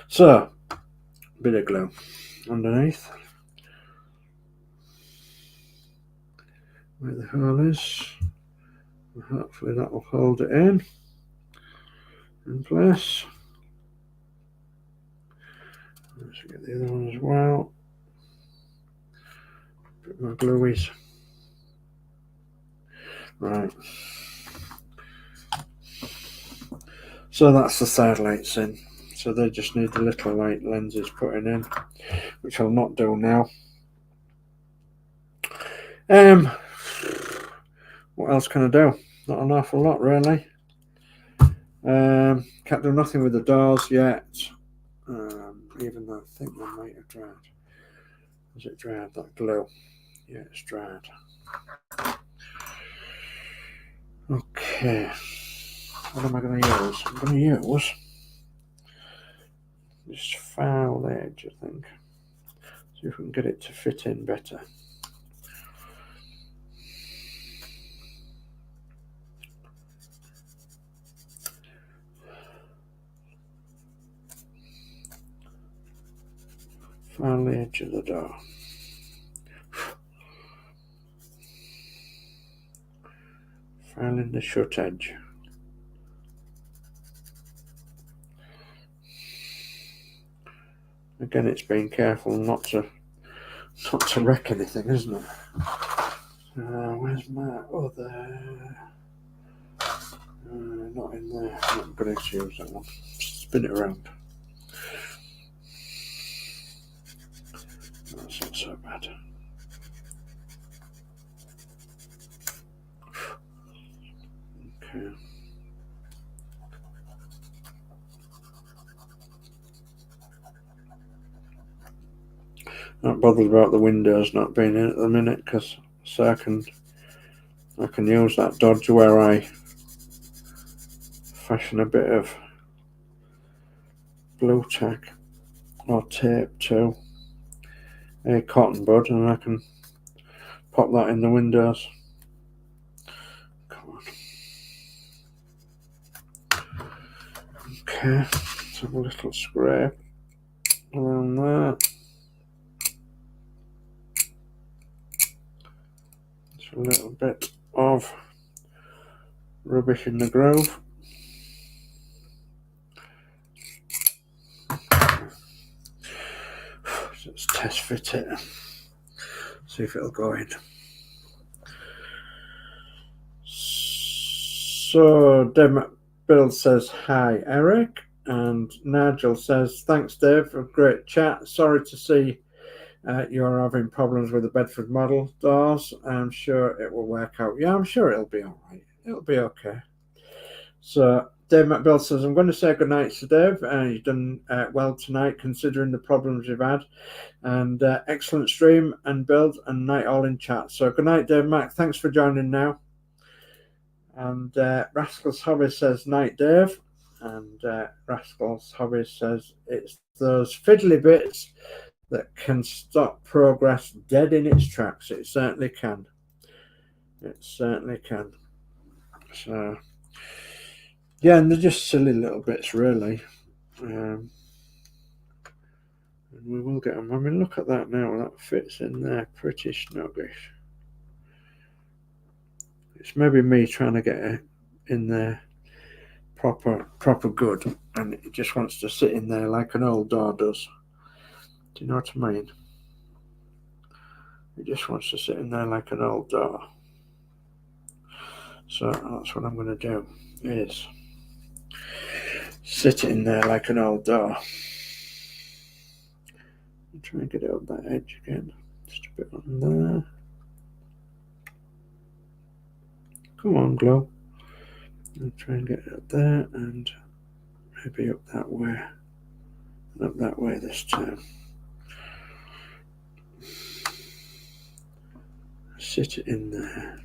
So, bit of glue underneath. where the hole is. Hopefully that will hold it in place. Let's get the other one as well. Put my glueies. Right. So that's the side lights in. So they just need the little light lenses putting in, which I'll not do now. What else can I do? Not an awful lot, really. Can't do nothing with the doors yet. Even though I think they might have dried. Has it dried, that glue? Yeah, it's dried. Okay. What am I going to use? I'm going to use this foul edge, I think. See if we can get it to fit in better. Foul edge of the door. Filing the shut edge. Again, it's being careful not to wreck anything, isn't it? Where's my other? Not in there. I'm not going to use that one. Spin it around. That's not so bad. Okay. Not bothered about the windows not being in at the minute, because so I can use that dodge where I fashion a bit of blue tack or tape to a cotton bud, and I can pop that in the windows. Come on. Okay, let's have a little scrape around there. Just a little bit of rubbish in the groove. Let's test fit it. See if it'll go in. So Danno Builds says hi Eric, and Nigel says thanks Dave for a great chat. Sorry to see you're having problems with the Bedford model doors. I'm sure it will work out. Yeah, I'm sure it'll be all right. It'll be okay. So Danno Builds says, I'm going to say goodnight to Dave. You've done well tonight considering the problems you've had. And excellent stream and build, and night all in chat. So good night, Dave Mac. Thanks for joining now. And Rascal's Hobby says night, Dave. And Rascal's Hobby says it's those fiddly bits that can stop progress dead in its tracks. It certainly can. It certainly can. So yeah, and they're just silly little bits, really. And we will get them. I mean, look at that now. That fits in there pretty snuggish. It's maybe me trying to get it in there proper good, and it just wants to sit in there like an old door does. Do you know what I mean? It just wants to sit in there like an old door. So that's what I'm going to do, is sit it in there like an old door. Try and get it up that edge again. Just a bit on there. Come on, glue. I'll try and get it up there, and maybe up that way. And up that way this time. Sit it in there.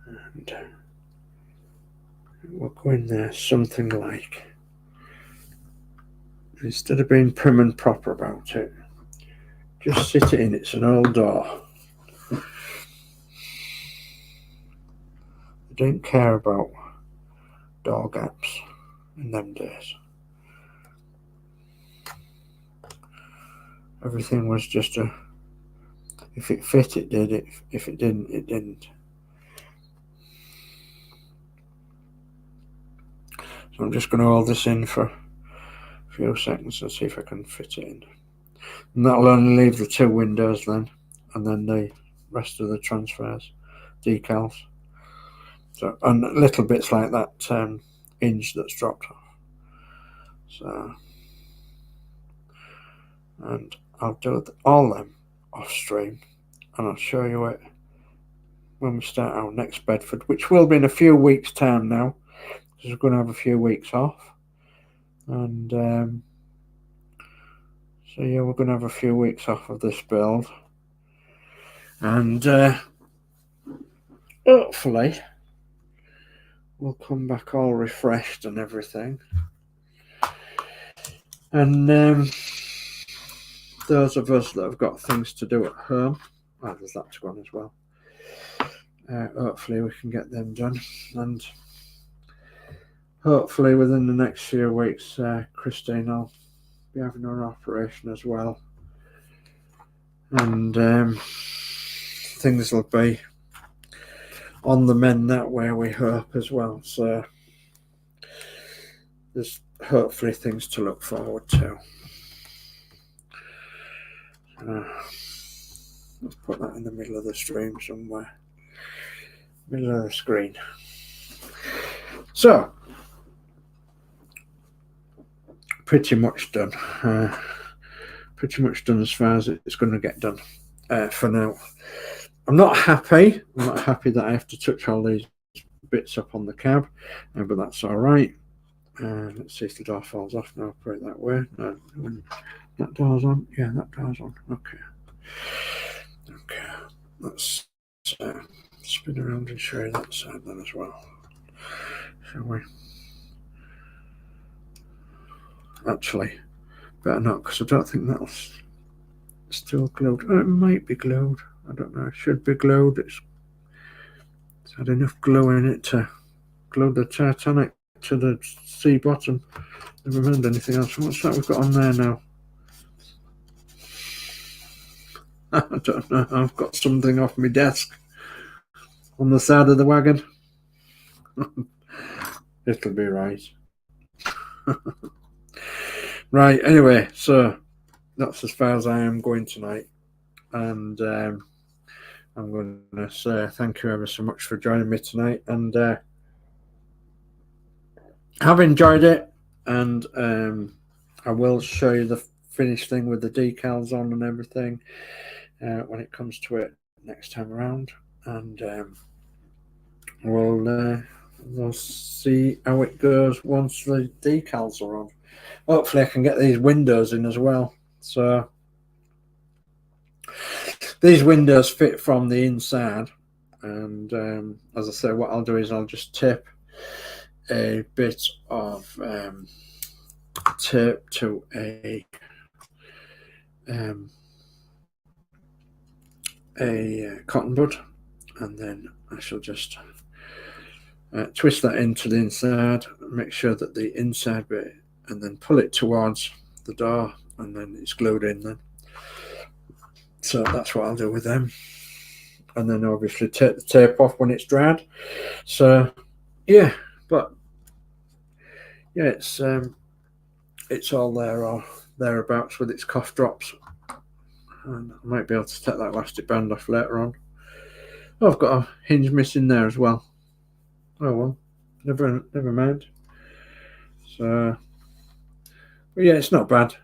And we'll go in there something like, instead of being prim and proper about it, just sit it in. It's an old door. I didn't care about door gaps in them days. Everything was just a If it fit, it did. If it didn't, it didn't. So I'm just going to hold this in for a few seconds and see if I can fit it in. And that'll only leave the 2 windows then, and then the rest of the transfers, decals. So, and little bits like that hinge that's dropped off. So, and I'll do all them off stream, and I'll show you it when we start our next Bedford, which will be in a few weeks' time now, because we're going to have a few weeks off. And so yeah, we're going to have a few weeks off of this build, and hopefully we'll come back all refreshed and everything. And those of us that have got things to do at home, there's that to go on as well. Hopefully we can get them done, and hopefully within the next few weeks, Christine will be having her operation as well, and things will be on the mend that way, we hope, as well. So there's hopefully things to look forward to. Let's put that in the middle of the stream somewhere, middle of the screen. So pretty much done. Pretty much done as far as it's going to get done for now. I'm not happy. I'm not happy that I have to touch all these bits up on the cab, but that's all right. Let's see if the door falls off now. Put it that way. No, that door's on. Yeah, that door's on. Okay. Okay. Let's spin around and show you that side then as well. Shall we? Actually, better not, because I don't think that'll still glued. Oh, it might be glued. I don't know. It should be glued. It's had enough glue in it to glue the Titanic to the sea bottom. Never mind anything else. What's that we've got on there now? I don't know. I've got something off my desk on the side of the wagon. It'll be right. Right, anyway, so that's as far as I am going tonight, and I'm going to say thank you ever so much for joining me tonight, and I've enjoyed it, and I will show you the finished thing with the decals on and everything when it comes to it next time around, and we'll see how it goes once the decals are on. Hopefully I can get these windows in as well. So these windows fit from the inside, and as I say, what I'll do is I'll just tape a bit of tape to a cotton bud, and then I shall just twist that into the inside, make sure that the inside bit, and then pull it towards the door, and then it's glued in then. So that's what I'll do with them, and then obviously take the tape off when it's dried. So yeah, but yeah, it's all there or thereabouts with its cough drops, and I might be able to take that elastic band off later on. Oh, I've got a hinge missing there as well. Oh well, never mind. So, but yeah, it's not bad.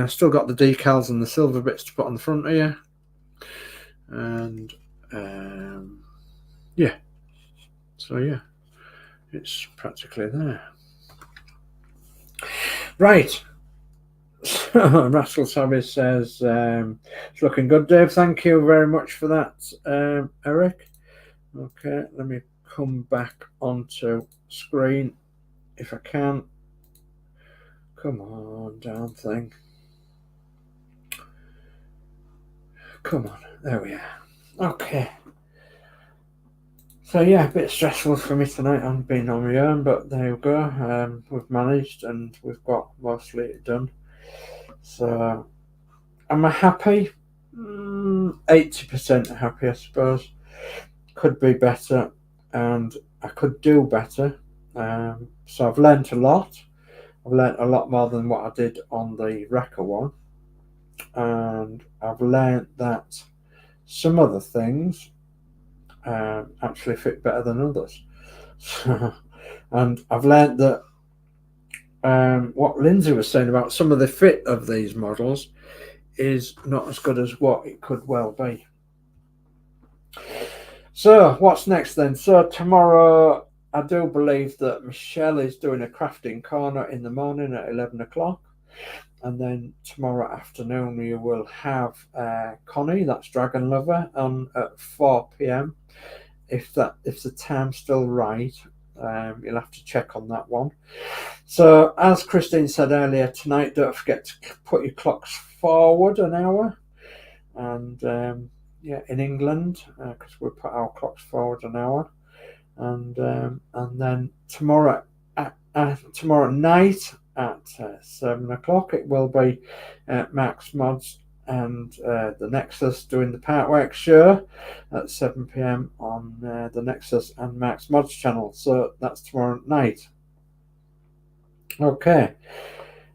Still got the decals and the silver bits to put on the front here, and yeah, so yeah, it's practically there. Right. So Rascal Savvy says it's looking good, Dave. Thank you very much for that, Eric. Okay, let me come back onto screen if I can. Come on, damn thing. Come on, there we are. Okay. So yeah, a bit stressful for me tonight. I'm being on my own, but there you go. We've managed, and we've got mostly it done. So am I happy? 80% happy, I suppose. Could be better, and I could do better. So I've learnt a lot. I've learnt a lot more than what I did on the Wrecker one, and I've learnt that some other things actually fit better than others. And I've learnt that what Lindsey was saying about some of the fit of these models is not as good as what it could well be. So what's next then? So tomorrow, I do believe that Michelle is doing a crafting corner in the morning at 11 o'clock. And then tomorrow afternoon we will have Connie, that's Dragon Lover, on at 4 p.m. If the time's still right, you'll have to check on that one. So as Christine said earlier tonight, don't forget to put your clocks forward an hour. And yeah, in England, because we put our clocks forward an hour. And then tomorrow night at 7 o'clock, it will be Max Modz and the Nexus doing the Partwork show at 7 p.m. on the Nexus and Max Modz channel. So that's tomorrow night. Okay.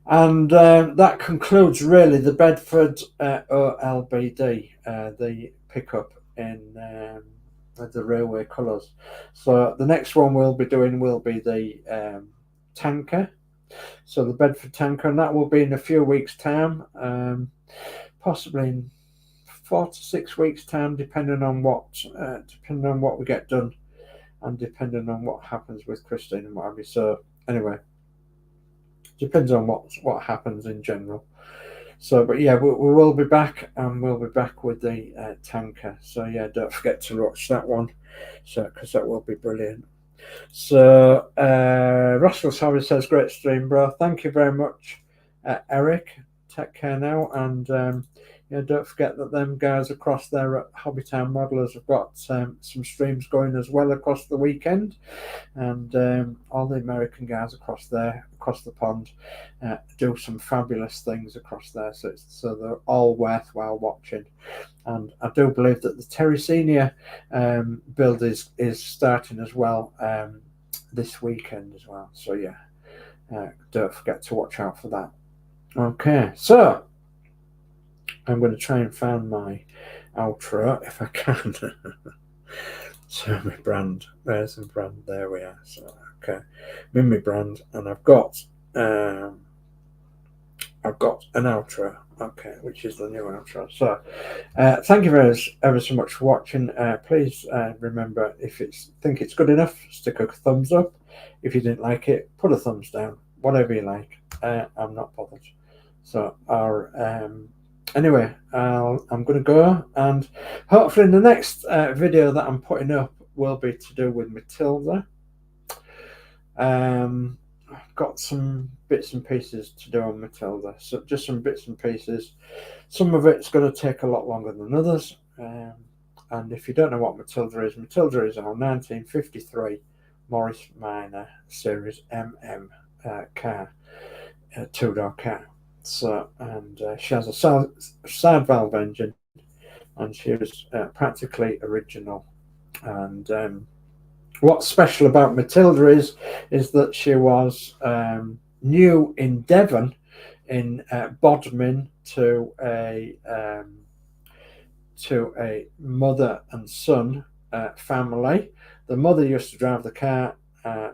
And that concludes really the Bedford OLBD, the pickup in the railway colours. So the next one we'll be doing will be the tanker. So the Bedford tanker, and that will be in a few weeks' time, possibly in 4 to 6 weeks' time, depending on what we get done, and depending on what happens with Christine and what have you. So anyway, depends on what happens in general. So, but yeah, we will be back, and we'll be back with the tanker. So yeah, don't forget to watch that one, so because that will be brilliant. So Russell Savage says, great stream, bro. Thank you very much, Eric. Take care now, and yeah, don't forget that them guys across there at Hobbytown Modelers have got some streams going as well across the weekend, and all the American guys across there, across the pond, do some fabulous things across there. So they're all worthwhile watching. And I do believe that the Terry Senior build is starting as well this weekend as well. So yeah, don't forget to watch out for that. Okay, so I'm going to try and find my outro if I can. So my brand, there's the brand, there we are. So okay, I'm in my brand, and I've got an outro, okay, which is the new outro. So thank you ever so much for watching. Please remember, if think it's good enough, stick a thumbs up. If you didn't like it, put a thumbs down, whatever you like. I'm not bothered. So anyway, I'm going to go, and hopefully in the next video that I'm putting up will be to do with Matilda. I've got some bits and pieces to do on Matilda, so just some bits and pieces. Some of it's going to take a lot longer than others, and if you don't know what Matilda is our 1953 Morris Minor Series MM car, two-door car. So, and she has a side valve engine, and she was practically original. And what's special about Matilda is that she was new in Devon, in Bodmin, to a mother and son family. The mother used to drive the car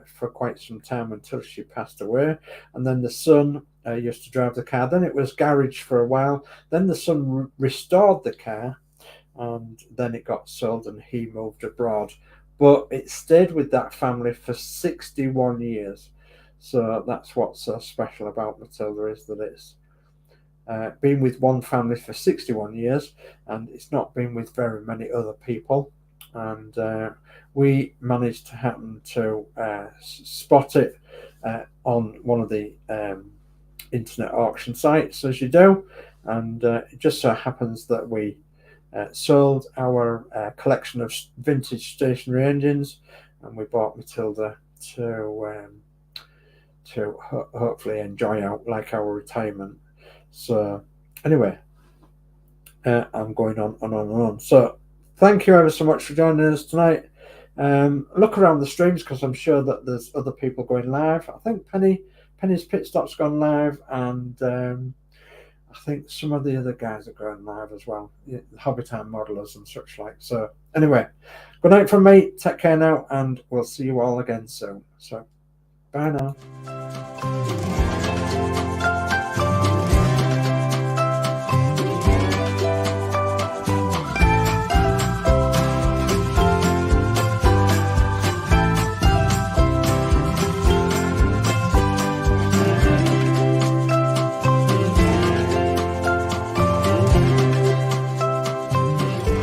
for quite some time until she passed away, and then the son used to drive the car. Then it was garage for a while. Then the son restored the car, and then it got sold, and he moved abroad. But it stayed with that family for 61 years. So that's what's so special about Matilda, is that it's been with one family for 61 years, and it's not been with very many other people. And we managed to happen to spot it on one of the internet auction sites, as you do, and it just so happens that we sold our collection of vintage stationary engines, and we bought Matilda to hopefully enjoy our retirement. So anyway, I'm going on and on and on. So thank you ever so much for joining us tonight. Look around the streams because I'm sure that there's other people going live. I think Penny's Pit Stop's gone live, and I think some of the other guys are going live as well, Hobby Time modelers and such like. So anyway, good night from me. Take care now, and we'll see you all again soon. So bye now.